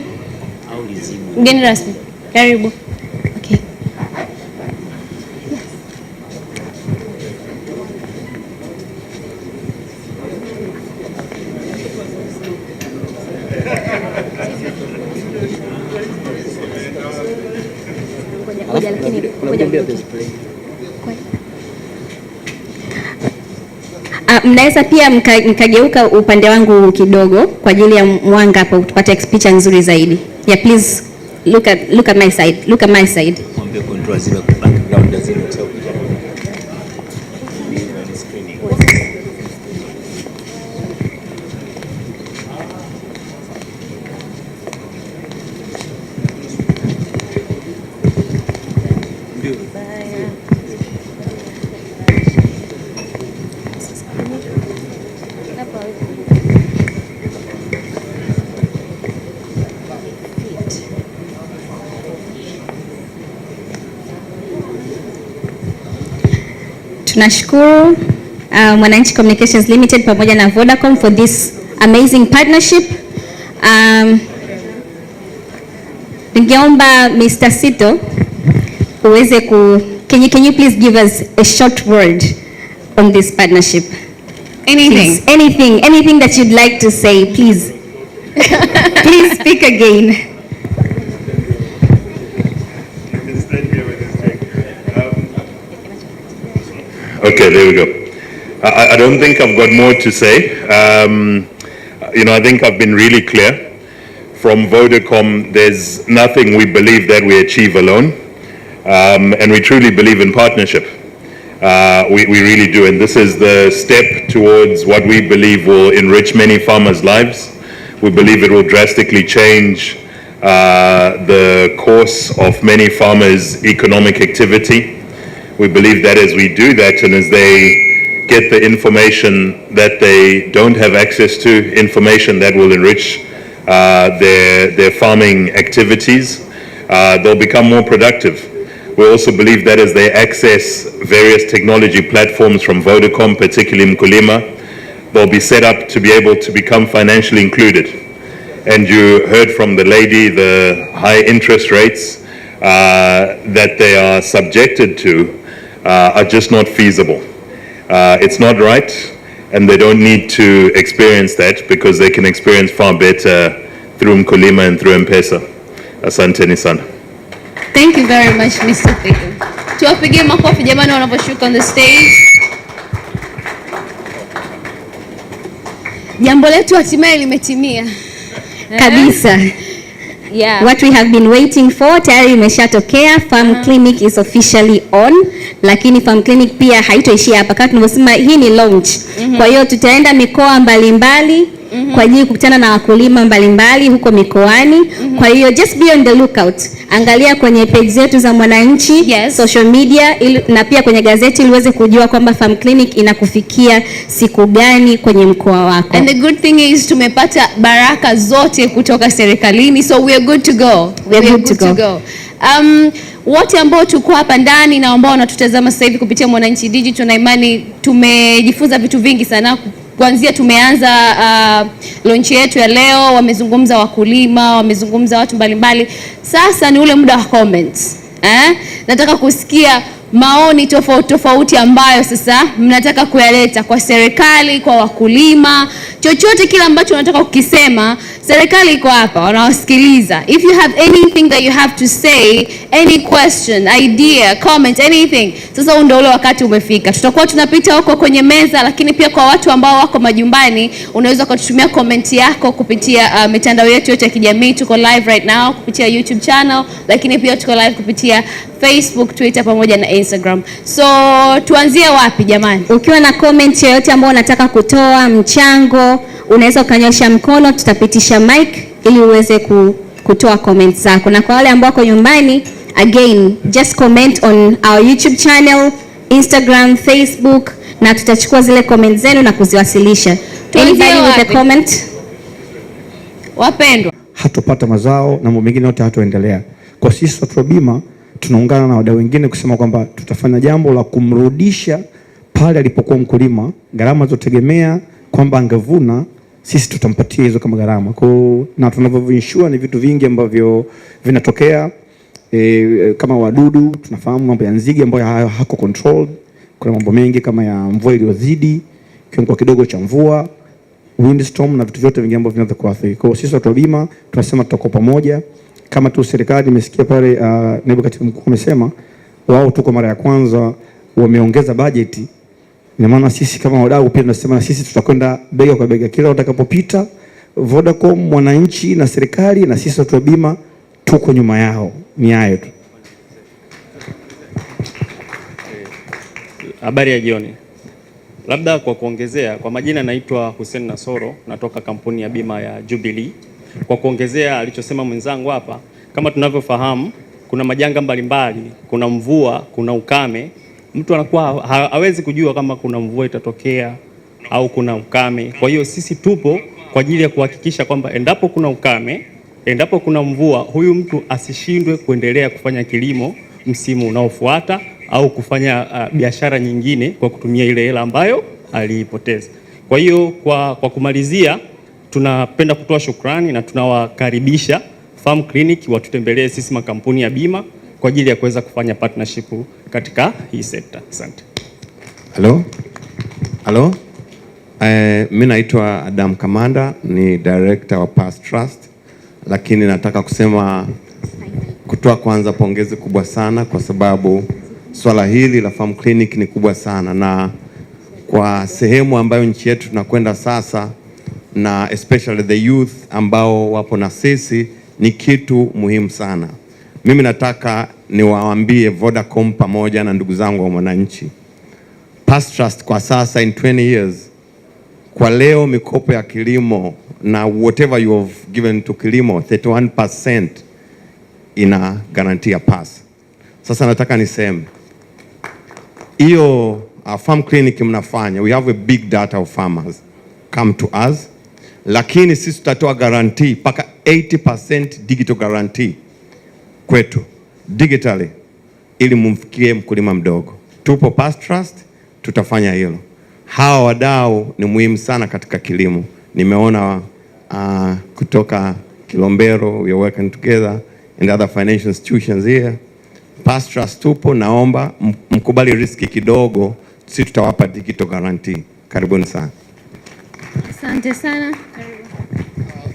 Speaker 4: Mgeni rasmi, karibu. Okay. Mnaweza pia mkageuka upande wangu kidogo kwa ajili ya mwanga hapo tupate picha nzuri zaidi. Yeah, please look at my side. Look at my side.
Speaker 10: Mwambie control zile background zile.
Speaker 4: Tunashukuru Mwananchi Communications Limited pamoja na Vodacom for this amazing partnership. Ningeomba Mr. Sito uweze can you please give us a short word on this partnership?
Speaker 2: Anything.
Speaker 4: Please, anything that you'd like to say, please. Please speak again.
Speaker 3: Okay, there we go. I don't think I've got more to say. I think I've been really clear. From Vodacom, there's nothing we believe that we achieve alone. And we truly believe in partnership. We really do. And this is the step towards what we believe will enrich many farmers' lives. We believe it will drastically change the course of many farmers' economic activity. We believe that as we do that and as they get the information that they don't have access to, information that will enrich their farming activities, they'll become more productive. We also believe that as they access various technology platforms from Vodacom, particularly Mkulima, they'll be set up to be able to become financially included. And you heard from the lady the high interest rates that they are subjected to are just not feasible. It's not right, and they don't need to experience that because they can experience far better through Mkulima and through M-Pesa. Asanteni sana.
Speaker 2: Thank you very much, Mr. Thito. Tuwapigie makofi jamani wanaposhuka on the stage. Jambo letu hatimaye limetimia.
Speaker 4: Kabisa.
Speaker 2: Yeah.
Speaker 4: What we have been waiting for tayari imeshatokea. Farm clinic is officially on. Lakini farm clinic pia haitoishia hapa. Kama tunavyosema hii ni launch. Kwa hiyo tutaenda mikoa mbalimbali kwa ajili kukutana na wakulima mbalimbali huko mikoani. Kwa hiyo just be on the lookout. Angalia kwenye page zetu za Mwananchi, social media na pia kwenye gazeti ili uweze kujua kwamba farm clinic inakufikia siku gani kwenye mkoa wako.
Speaker 2: And the good thing is tumepata baraka zote kutoka serikalini, so we are good to go. We are good to go. Wote ambao tuko hapa ndani na ambao wanatutazama sasa hivi kupitia Mwananchi Digital, na imani tumejifunza vitu vingi sana. Kuanzia tumeanza launch yetu ya leo, wamezungumza wakulima, wamezungumza watu mbalimbali. Sasa ni ule muda wa comments. Nataka kusikia maoni tofauti ambayo sasa mnataka kuyaleta kwa serikali, kwa wakulima, chochote kile ambacho unataka kukisema. Serikali iko hapa, wanawasikiliza. If you have anything that you have to say, any question, idea, comment, anything, sasa ndio ule wakati umefika. Tutakuwa tunapita huko kwenye meza, lakini pia kwa watu ambao wako majumbani, unaweza kututumia comment yako kupitia mitandao yetu yote ya kijamii. Tuko live right now kupitia YouTube channel, lakini pia tuko live kupitia Facebook, Twitter pamoja na Instagram. So tuanzie wapi jamani?
Speaker 4: Ukiwa na comment yoyote ambayo unataka kutoa mchango, unaweza ukanyosha mkono, tutapitisha mic ili uweze kutoa comments zako. Na kwa wale ambao wako nyumbani, again, just comment on our YouTube channel, Instagram, Facebook, na tutachukua zile comments zenu na kuziwasilisha. Anybody with a comment?
Speaker 2: Wapendwa,
Speaker 14: hatupata mazao na mambo mengine yote hatoendelea. Kwa sisi watu wa bima tunaungana na wadau wengine kusema kwamba tutafanya jambo la kumrudisha pale alipokuwa mkulima, gharama zotegemea kwamba angevuna, sisi tutampatia hizo kama gharama. Na tunavyoinsure ni vitu vingi ambavyo vinatokea kama wadudu, tunafahamu mambo ya nzige ambayo hako controlled. Kuna mambo mengi kama ya mvua iliyozidi, kiwango kidogo cha mvua, windstorm na vitu vyote vingi ambavyo vinaweza kuathiri. Kwa sisi watu wa bima tunasema tutakuwa pamoja. Kama tu serikali, nimesikia pale naibu katibu mkuu amesema wao tuko mara ya kwanza wameongeza bajeti. Ina maana sisi kama wadau pia tunasema na sisi tutakwenda bega kwa bega kila utakapopita. Vodacom, Mwananchi na serikali na sisi watu wa bima tuko nyuma yao. Ni hayo tu.
Speaker 15: Habari ya jioni. Labda kwa kuongezea, kwa majina naitwa Hussein Nasoro, natoka kampuni ya bima ya Jubilee. Kwa kuongezea alichosema mwenzangu hapa, kama tunavyofahamu kuna majanga mbalimbali, kuna mvua, kuna ukame. Mtu anakuwa hawezi kujua kama kuna mvua itatokea au kuna ukame. Kwa hiyo sisi tupo kwa ajili ya kuhakikisha kwamba endapo kuna ukame, endapo kuna mvua, huyu mtu asishindwe kuendelea kufanya kilimo msimu unaofuata au kufanya biashara nyingine kwa kutumia ile hela ambayo aliipoteza. Kwa hiyo kwa kumalizia, tunapenda kutoa shukrani na tunawakaribisha Farm Clinic watutembelee sisi makampuni ya bima kwa ajili ya kuweza kufanya partnership katika hii sekta. Asante.
Speaker 16: Hello. Mimi naitwa Adam Kamanda, ni director wa Past Trust, lakini nataka kutoa kwanza pongezi kubwa sana kwa sababu swala hili la Farm Clinic ni kubwa sana, na kwa sehemu ambayo nchi yetu tunakwenda sasa, na especially the youth ambao wapo na sisi, ni kitu muhimu sana. Mimi nataka niwaambie Vodacom pamoja na ndugu zangu wa Mwananchi, Past Trust kwa sasa in 20 years, kwa leo mikopo ya kilimo na whatever you have given to kilimo 31% ina guarantee pass. Sasa nataka niseme hiyo Farm Clinic mnafanya, we have a big data of farmers come to us, lakini sisi tutatoa guarantee paka 80% digital guarantee kwetu digitally ili mumfikie mkulima mdogo. Tupo Past Trust, tutafanya hilo. Hawa wadau ni muhimu sana katika kilimo. Nimeona kutoka Kilombero, we are working together and other financial institutions here. Past Trust tupo, naomba mkubali riski kidogo, sisi tutawapa digital guarantee. Karibuni sana.
Speaker 2: Asante sana.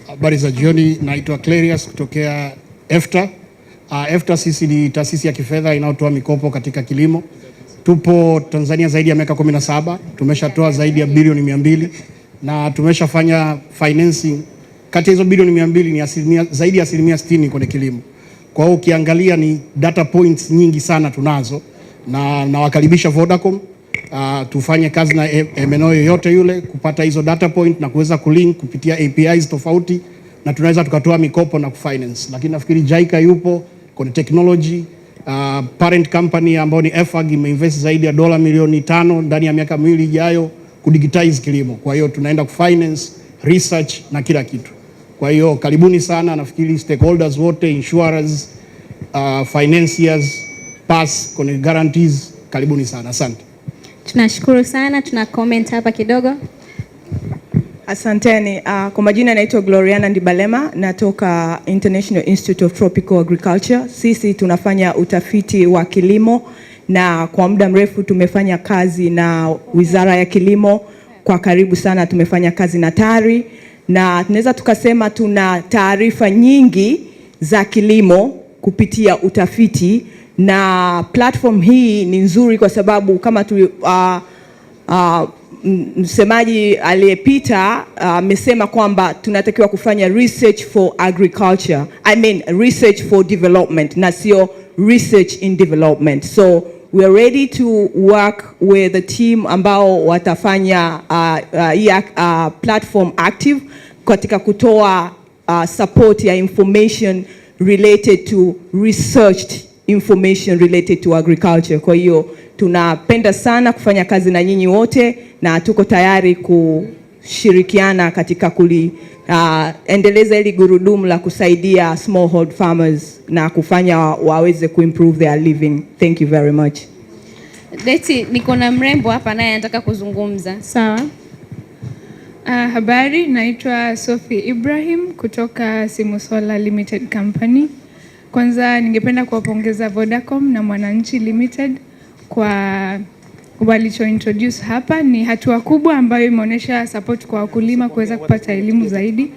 Speaker 17: Habari za jioni, naitwa Clarius kutokea EFTA. EFTA sisi ni taasisi ya kifedha inayotoa mikopo katika kilimo. Tupo Tanzania zaidi ya miaka 17, tumeshatoa zaidi ya bilioni 200 na tumeshafanya financing. Kati ya hizo bilioni 200 ni zaidi ya 60% kwenye kilimo. Kwa hiyo ukiangalia ni data points nyingi sana tunazo, na nawakaribisha Vodacom tufanye kazi na MNO yoyote yule kupata hizo data point na kuweza kulink kupitia APIs tofauti, na tunaweza tukatoa mikopo na kufinance. Lakini nafikiri JICA yupo kwenye technology, parent company ambao ni EFAG imeinvest zaidi ya dola milioni 5 ndani ya miaka 2 ijayo kudigitize kilimo. Kwa hiyo tunaenda kufinance, research na kila kitu. Kwa hiyo karibuni sana, nafikiri stakeholders wote, insurers, financiers, pass, kwenye guarantees, karibuni sana. Asante.
Speaker 4: Tunashukuru sana. Tuna comment hapa kidogo.
Speaker 18: Asanteni. Kwa majina naitwa Gloriana Ndibalema, natoka International Institute of Tropical Agriculture. Sisi tunafanya utafiti wa kilimo na kwa muda mrefu tumefanya kazi na Wizara ya Kilimo, kwa karibu sana tumefanya kazi na TARI, na tunaweza tukasema tuna taarifa nyingi za kilimo kupitia utafiti, na platform hii ni nzuri kwa sababu kama msemaji aliyepita amesema kwamba tunatakiwa kufanya research for agriculture, research for development na sio research in development. So we are ready to work with the team ambao watafanya platform active katika kutoa support ya information related to researched information related to agriculture. Kwa hiyo tunapenda sana kufanya kazi na nyinyi wote na tuko tayari kushirikiana katika endeleza ili gurudumu la kusaidia smallholder farmers na kufanya waweze kuimprove their living. Thank you very much.
Speaker 2: Deti, niko na mrembo hapa naye anataka kuzungumza.
Speaker 19: Sawa. Habari, naitwa Sophie Ibrahim kutoka Simusola Limited Company. Kwanza ningependa kuwapongeza Vodacom na Mwananchi Limited kwa walicho introduce hapa. Ni hatua kubwa ambayo imeonyesha support kwa wakulima kuweza kupata elimu zaidi.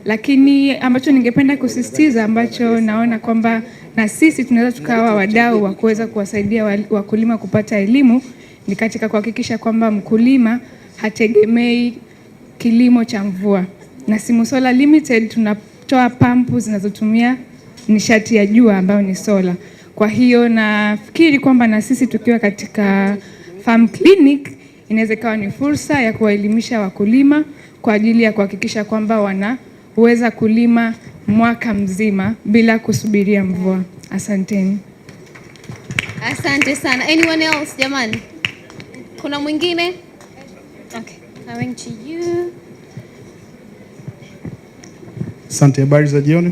Speaker 19: Lakini ambacho ningependa kusisitiza, ambacho naona kwamba na sisi tunaweza tukawa wadau wa kuweza kuwasaidia wakulima kupata elimu, ni katika kuhakikisha kwamba mkulima hategemei kilimo cha mvua. Na Simusola Limited tunatoa pampu zinazotumia nishati ya jua ambayo ni sola. Kwa hiyo nafikiri kwamba na sisi tukiwa katika farm clinic inaweza kuwa ni fursa ya kuwaelimisha wakulima kwa ajili ya kuhakikisha kwamba wanaweza kulima mwaka mzima bila kusubiria mvua. Asanteni.
Speaker 2: Asante sana. Anyone else jamani? Kuna mwingine? Okay. Coming to you.
Speaker 20: Asante, habari za jioni.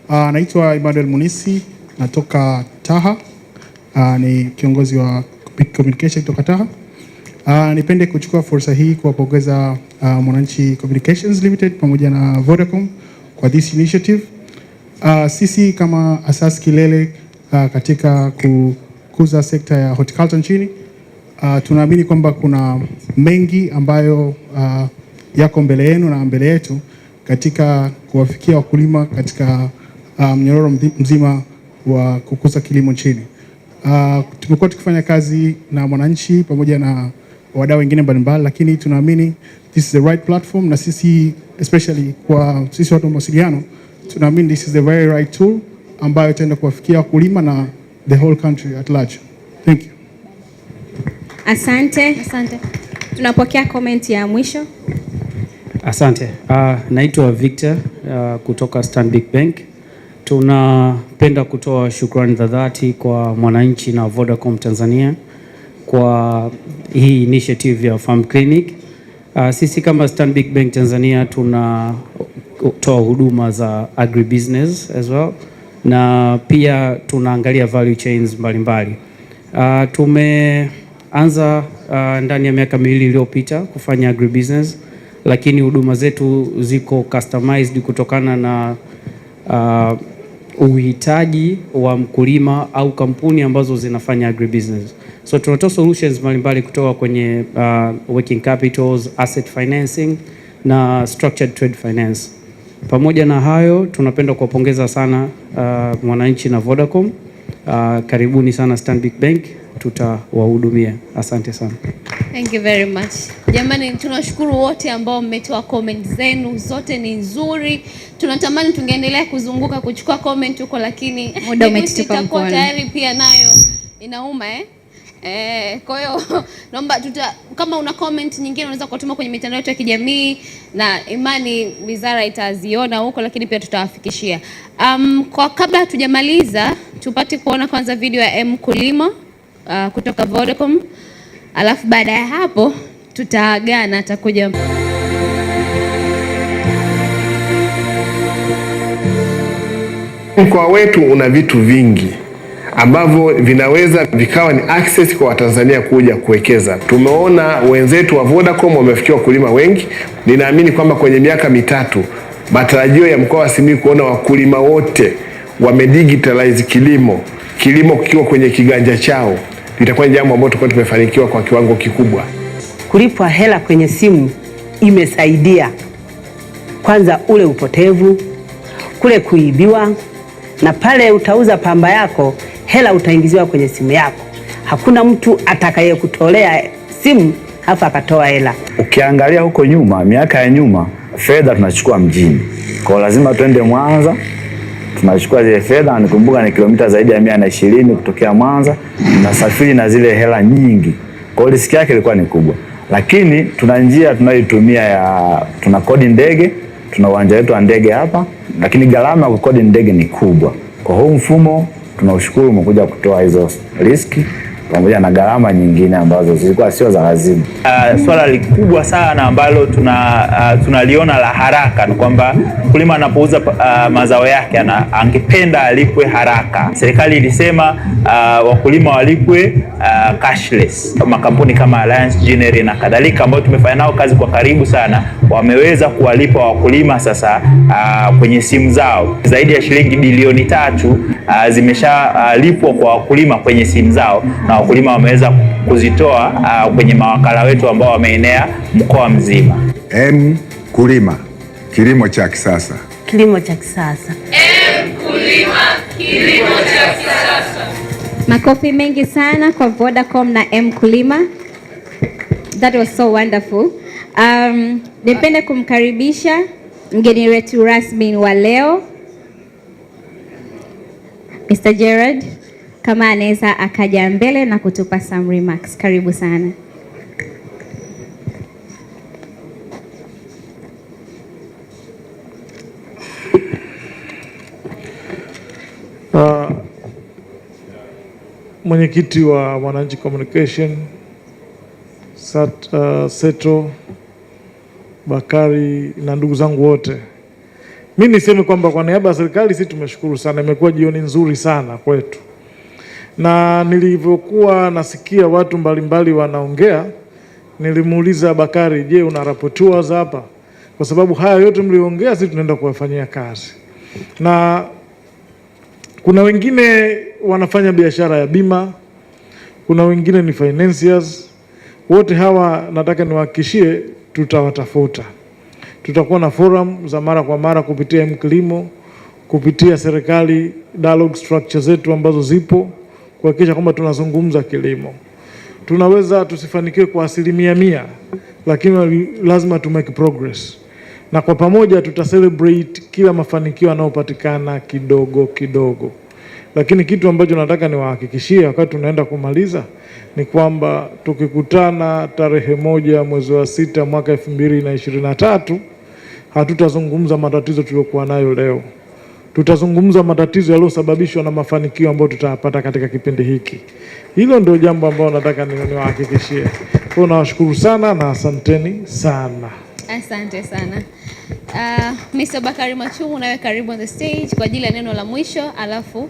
Speaker 20: Naitwa Emmanuel Munisi, natoka TAHA. Ni kiongozi wa communication kutoka TAHA. Nipende kuchukua fursa hii kuwapongeza Mwananchi Communications Limited pamoja na Vodacom kwa this initiative. Sisi kama asasi kilele katika kukuza sekta ya horticulture nchini, tunaamini kwamba kuna mengi ambayo yako mbele yenu na mbele yetu katika kuwafikia wakulima katika mnyororo mzima wa kukuza kilimo nchini. Tumekuwa tukifanya kazi na Mwananchi pamoja na wadau wengine mbalimbali, lakini tunaamini this is the right platform, na sisi especially kwa sisi watu wa mawasiliano tunaamini this is the very right tool ambayo itaenda kuwafikia wakulima na the whole country at large. Thank you.
Speaker 4: Asante. Asante. Tunapokea comment ya mwisho.
Speaker 21: Asante. Naitwa Victor kutoka Stanbic Bank. Tunapenda kutoa shukrani za dhati kwa Mwananchi na Vodacom Tanzania kwa hii initiative ya Farm Clinic. Sisi kama Stanbic Bank Tanzania tunatoa huduma za agribusiness as well, na pia tunaangalia value chains mbalimbali. Tumeanza ndani ya miaka 2 iliyopita kufanya agribusiness, lakini huduma zetu ziko customized kutokana na uhitaji wa mkulima au kampuni ambazo zinafanya agribusiness. So tunatoa solutions mbalimbali kutoka kwenye working capitals, asset financing na structured trade finance. Pamoja na hayo, tunapenda kuwapongeza sana Mwananchi na Vodacom. Karibuni sana Stanbic Bank, tutawahudumia. Asante sana.
Speaker 2: Thank you very much. Jamani, tunashukuru wote ambao mmetoa comment zenu, zote ni nzuri. Tunatamani tungeendelea kuzunguka kuchukua comment huko, lakini
Speaker 4: muda umetutupa
Speaker 2: mkono.
Speaker 4: mkono.
Speaker 2: Tayari pia nayo inauma Kwa hiyo naomba kama una comment nyingine unaweza kutuma kwenye mitandao yetu ya kijamii na imani wizara itaziona huko, lakini pia tutawafikishia. Kwa kabla hatujamaliza tupate kuona kwanza video ya Mkulima kutoka Vodacom, alafu baada ya hapo tutaagana, atakuja
Speaker 5: mkoa wetu una vitu vingi ambavyo vinaweza vikawa ni access kwa Watanzania kuja kuwekeza. Tumeona wenzetu wa Vodacom wamefikia wakulima wengi. Ninaamini kwamba kwenye miaka mitatu matarajio ya mkoa wa Simiyu kuona wakulima wote wamedigitalize kilimo kikiwa kwenye kiganja chao, litakuwa ni jambo ambalo tutakuwa tumefanikiwa kwa kiwango kikubwa.
Speaker 22: Kulipwa hela kwenye simu imesaidia kwanza ule upotevu, kule kuibiwa, na pale utauza pamba yako hela utaingiziwa kwenye simu yako. Hakuna mtu atakayekutolea simu halafu akatoa hela.
Speaker 23: Ukiangalia huko nyuma, miaka ya nyuma, fedha tunachukua mjini. Kwa lazima tuende Mwanza, tunachukua zile fedha, nikumbuka ni kilomita zaidi ya 120 kutokea Mwanza, tunasafiri na zile hela nyingi. Kwa riski yake ilikuwa ni kubwa. Lakini tuna njia tunayoitumia tuna kodi ndege, tuna uwanja wetu wa ndege hapa, lakini gharama ya kukodi ndege ni kubwa. Kwa huu mfumo tunaushukuru umekuja kutoa hizo riski pamoja na gharama nyingine ambazo zilikuwa sio za lazima.
Speaker 24: Swala likubwa sana ambalo tunaliona la haraka ni kwamba mkulima anapouza mazao yake angependa alipwe haraka. Serikali ilisema wakulima walipwe cashless. Makampuni kama Alliance General na kadhalika ambao tumefanya nao kazi kwa karibu sana wameweza kuwalipa wakulima sasa kwenye simu zao. Zaidi ya shilingi bilioni 3 zimeshalipwa kwa wakulima kwenye simu zao, na wakulima wameweza kuzitoa kwenye mawakala wetu ambao wameenea mkoa mzima.
Speaker 25: Mkulima, kilimo cha kisasa.
Speaker 22: Kilimo cha kisasa.
Speaker 2: Mkulima, kilimo cha kisasa.
Speaker 4: Makofi mengi sana kwa Vodacom na Mkulima. That was so wonderful. Nipende kumkaribisha mgeni wetu rasmi wa leo, Mr. Gerard, kama anaweza akaja mbele na kutupa some remarks. Karibu sana.
Speaker 6: Mwenyekiti wa Mwananchi Communication, Seto, Bakari na ndugu zangu wote. Mimi niseme kwamba kwa niaba ya serikali sisi tumeshukuru sana, imekuwa jioni nzuri sana kwetu. Na nilivyokuwa nasikia watu mbalimbali wanaongea, nilimuuliza Bakari, je, una rapporteurs hapa? Kwa sababu haya yote mliongea sisi tunaenda kuwafanyia kazi. Na kuna wengine wanafanya biashara ya bima, kuna wengine ni financiers. Wote hawa nataka niwahakikishie tutawatafuta. Tutakuwa na forum za mara kwa mara kupitia Mkulimo, kupitia serikali, dialogue structure zetu ambazo zipo, kuhakikisha kwamba tunazungumza kilimo. Tunaweza tusifanikiwe kwa 100%, lakini lazima tu make progress. Na kwa pamoja tutacelebrate kila mafanikio yanayopatikana kidogo kidogo. Lakini kitu ambacho nataka niwahakikishie wakati tunaenda kumaliza ni kwamba tukikutana tarehe 1 mwezi wa 6 mwaka 2023, hatutazungumza matatizo tuliyokuwa nayo leo. Tutazungumza matatizo yaliyosababishwa na mafanikio ambayo tutayapata katika kipindi hiki. Hilo ndio jambo ambalo nataka niwahakikishie. Kwa nawashukuru sana na asanteni sana.
Speaker 2: Asante sana. Mr. Bakari Machumu, nawe karibu on the stage kwa ajili ya neno la mwisho, alafu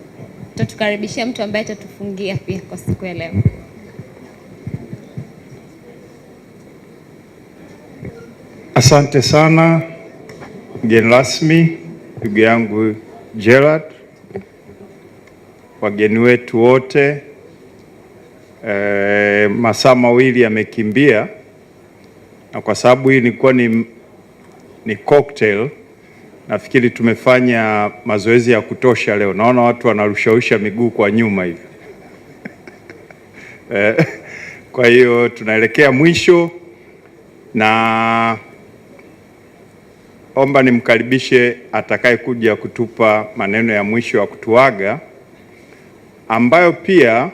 Speaker 2: tutatukaribishia mtu ambaye atatufungia pia kwa siku ya leo.
Speaker 1: Asante sana mgeni rasmi, ndugu yangu Gerard, wageni wetu wote. Masaa mawili yamekimbia, na kwa sababu hii ilikuwa ni cocktail, nafikiri tumefanya mazoezi ya kutosha leo. Naona watu wanarushausha miguu kwa nyuma hivi. Kwa hiyo tunaelekea mwisho, na omba nimkaribishe atakaye kuja kutupa maneno ya mwisho ya kutuaga, ambayo pia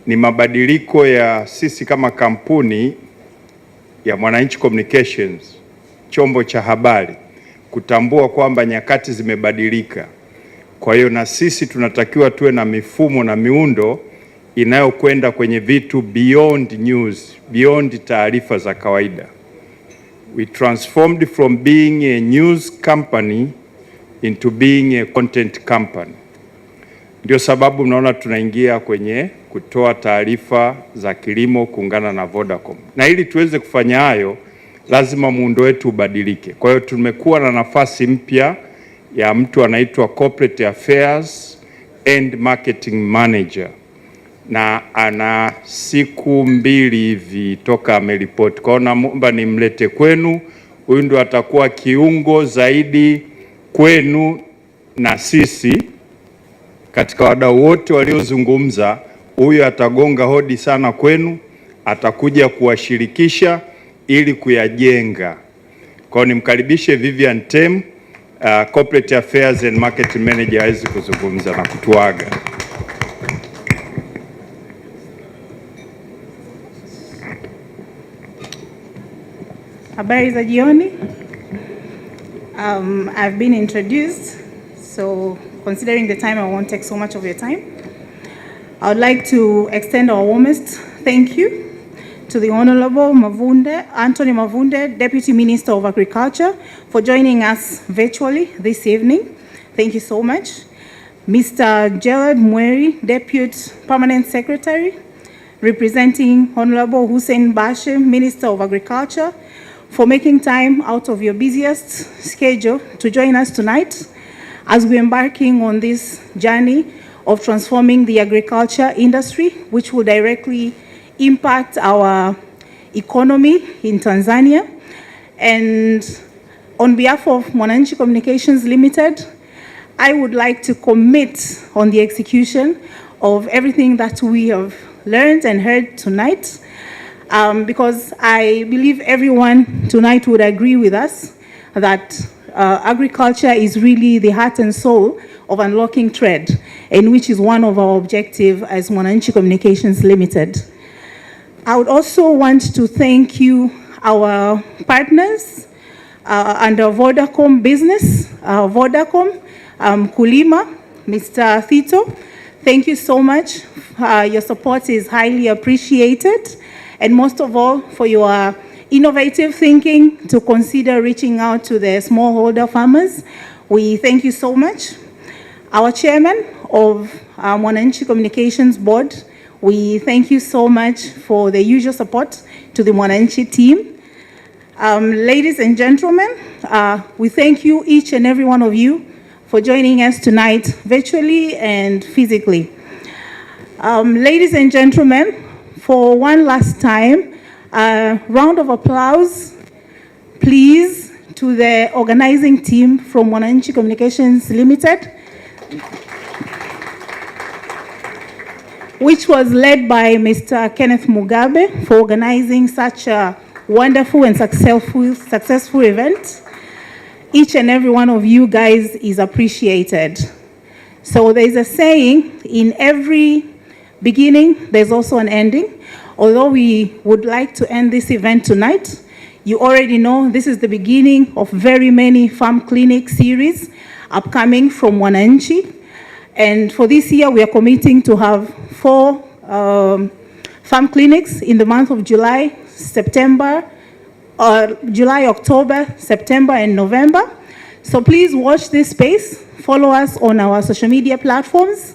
Speaker 1: ni mabadiliko ya sisi kama kampuni ya Mwananchi Communications, chombo cha habari, kutambua kwamba nyakati zimebadilika. Kwa hiyo na sisi tunatakiwa tuwe na mifumo na miundo inayokwenda kwenye vitu beyond news, beyond taarifa za kawaida. We transformed from being a news company into being a content company. Ndio sababu mnaona tunaingia kwenye kutoa taarifa za kilimo kuungana na Vodacom. Na ili tuweze kufanya hayo, lazima muundo wetu ubadilike. Kwa hiyo tumekuwa na nafasi mpya ya mtu anaitwa Corporate Affairs and Marketing Manager, na ana siku 2 hivi toka ameripoti. Kwa hiyo naomba nimlete kwenu. Huyu ndo atakuwa kiungo zaidi kwenu na sisi katika wadau wote waliozungumza. Huyu atagonga hodi sana kwenu, atakuja kuwashirikisha ili kuyajenga. Kwa hiyo nimkaribishe Vivian Tem, Corporate Affairs and Marketing Manager, aweze kuzungumza na kutuaga.
Speaker 7: Habari za jioni. I've been introduced, so considering the time, I won't take so much of your time. I would like to extend our warmest thank you to the Honorable Anthony Mavunde, Deputy Minister of Agriculture, for joining us virtually this evening. Thank you so much. Mr. Gerald Mweri, Deputy Permanent Secretary, representing Honorable Hussein Bashe, Minister of Agriculture, for making time out of your busiest schedule to join us tonight as we're embarking on this journey of transforming the agriculture industry, which will directly impact our economy in Tanzania. And on behalf of Mwananchi Communications Limited, I would like to commit on the execution of everything that we have learned and heard tonight, because I believe everyone tonight would agree with us that agriculture is really the heart and soul of unlocking trade, and which is one of our objectives as Mwananchi Communications Limited. I would also want to thank you, our partners under Vodacom business, Vodacom, Kulima, Mr. Thito. Thank you so much. Your support is highly appreciated, and most of all for your innovative thinking to consider reaching out to the smallholder farmers. We thank you so much. Our chairman of Mwananchi Communications Board, we thank you so much for the usual support to the Mwananchi team. Ladies and gentlemen, we thank you, each and every one of you, for joining us tonight virtually and physically. Ladies and gentlemen, for one last time, a round of applause, please, to the organizing team from Mwananchi Communications Limited, which was led by Mr. Kenneth Mugabe for organizing such a wonderful and successful event. Each and every one of you guys is appreciated. So there's a saying, in every beginning, there's also an ending. Although we would like to end this event tonight, you already know this is the beginning of very many farm clinic series upcoming from Mwananchi. And for this year, we are committing to have 4 farm clinics in the month of July, October, September, and November. So please watch this space. Follow us on our social media platforms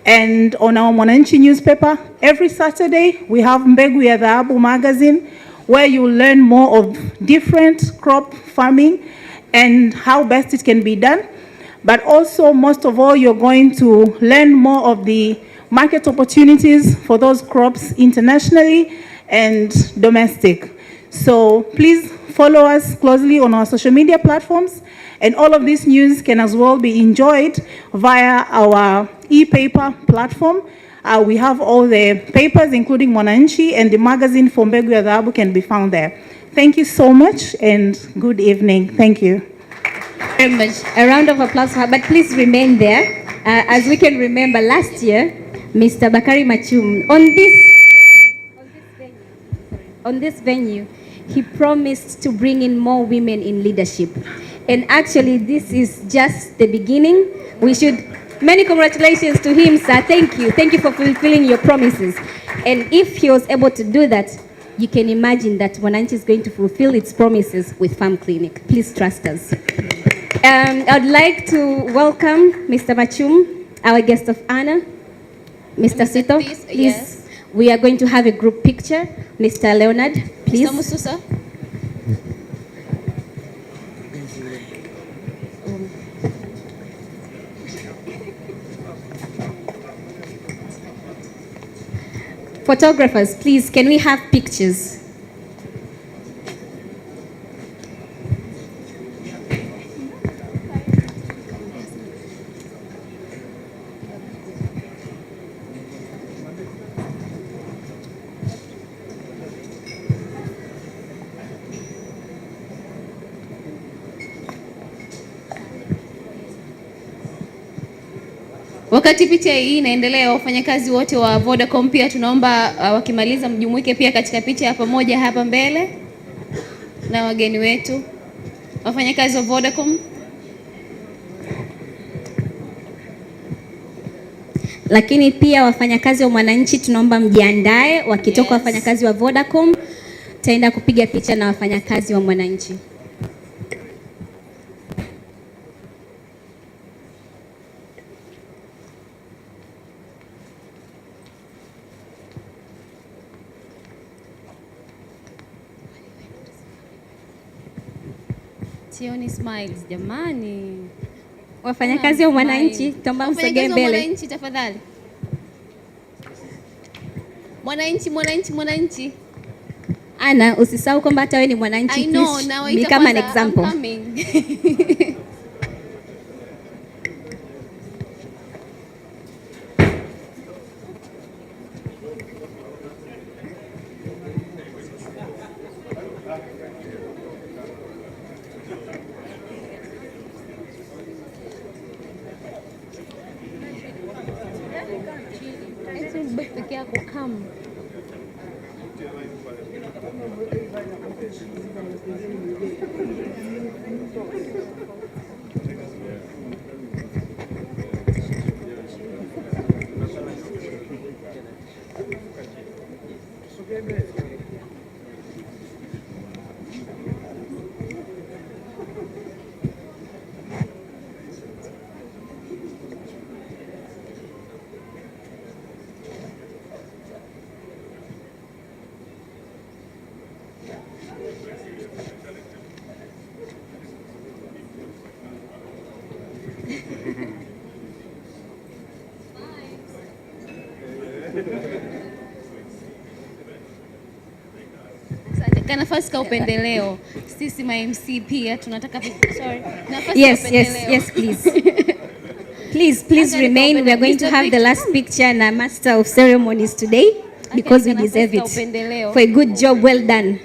Speaker 7: and on our Mwananchi newspaper. Every Saturday, we have Mbegu ya Dhahabu magazine, where you learn more of different crop farming and how best it can be done. But also, most of all, you're going to learn more of the market opportunities for those crops internationally and domestic. So please follow us closely on our social media platforms, and all of this news can as well be enjoyed via our e-paper platform. We have all the papers, including Mwananchi, and the magazine for Mbegu ya Dhahabu can be found there. Thank you so much, and good evening. Thank you.
Speaker 4: Very much. A round of applause for her, but please remain there. As we can remember, last year, Mr. Bakari Machum, on this venue, he promised to bring in more women in leadership. And actually, this is just the beginning. Many congratulations to him, sir. Thank you. Thank you for fulfilling your promises. And if he was able to do that, you can imagine that Mwananchi is going to fulfill its promises with Farm Clinic. Please trust us. I'd like to welcome Mr. Machum, our guest of honor. Mr. Sito, please. Yes. We are going to have a group picture. Mr. Leonard, please.
Speaker 2: Mr. Mususa.
Speaker 4: Photographers, please, can we have pictures?
Speaker 2: Wakati picha hii inaendelea, wafanyakazi wote wa Vodacom pia tunaomba wakimaliza mjumuike pia katika picha ya pamoja hapa mbele na wageni wetu. Wafanyakazi wa Vodacom.
Speaker 4: Lakini pia wafanyakazi wa Mwananchi tunaomba mjiandae, wakitoka wafanyakazi wa Vodacom taenda kupiga picha na wafanyakazi wa Mwananchi.
Speaker 2: Sioni smiles jamani.
Speaker 4: Wafanyakazi wa Mwananchi tuomba msogee mbele.
Speaker 2: Mwananchi tafadhali. Mwananchi.
Speaker 4: Ana, usisahau kwamba hata wewe ni Mwananchi.
Speaker 2: I know, now
Speaker 4: ni kama an example.
Speaker 2: Kana nafasi ka upendeleo. Sisi ma MC pia tunataka nafasi
Speaker 4: Yes, please. Please remain. We are going to have the last picture na Master of Ceremonies today because we deserve it. For a good job well done.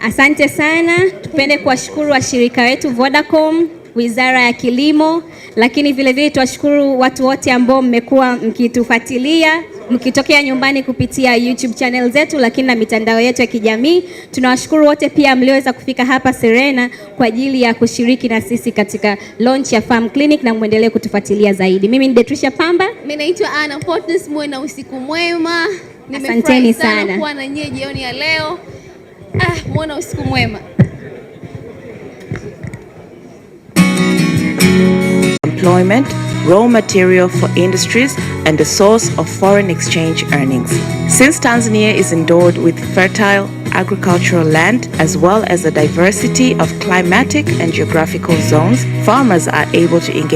Speaker 4: Asante sana. Tupende kuwashukuru washirika wetu Vodacom, Wizara ya Kilimo, lakini vile vile tuwashukuru watu wote ambao mmekuwa mkitufuatilia, mkitokea nyumbani kupitia YouTube channel zetu, lakini na mitandao yetu ya kijamii. Tunawashukuru wote pia mlioweza kufika hapa Serena kwa ajili ya kushiriki na sisi katika launch ya Farm Clinic, na muendelee kutufuatilia zaidi. Mimi ni Detrisha Pamba.
Speaker 2: Mimi naitwa Anna Potnes. Muwe na usiku mwema.
Speaker 4: Asanteni sana
Speaker 2: kuwa na nyie jioni ya leo. Muwe na usiku mwema.
Speaker 8: Employment, raw material for industries, and the source of foreign exchange earnings. Since Tanzania is endowed with fertile agricultural land as well as a diversity of climatic and geographical zones, farmers are able to engage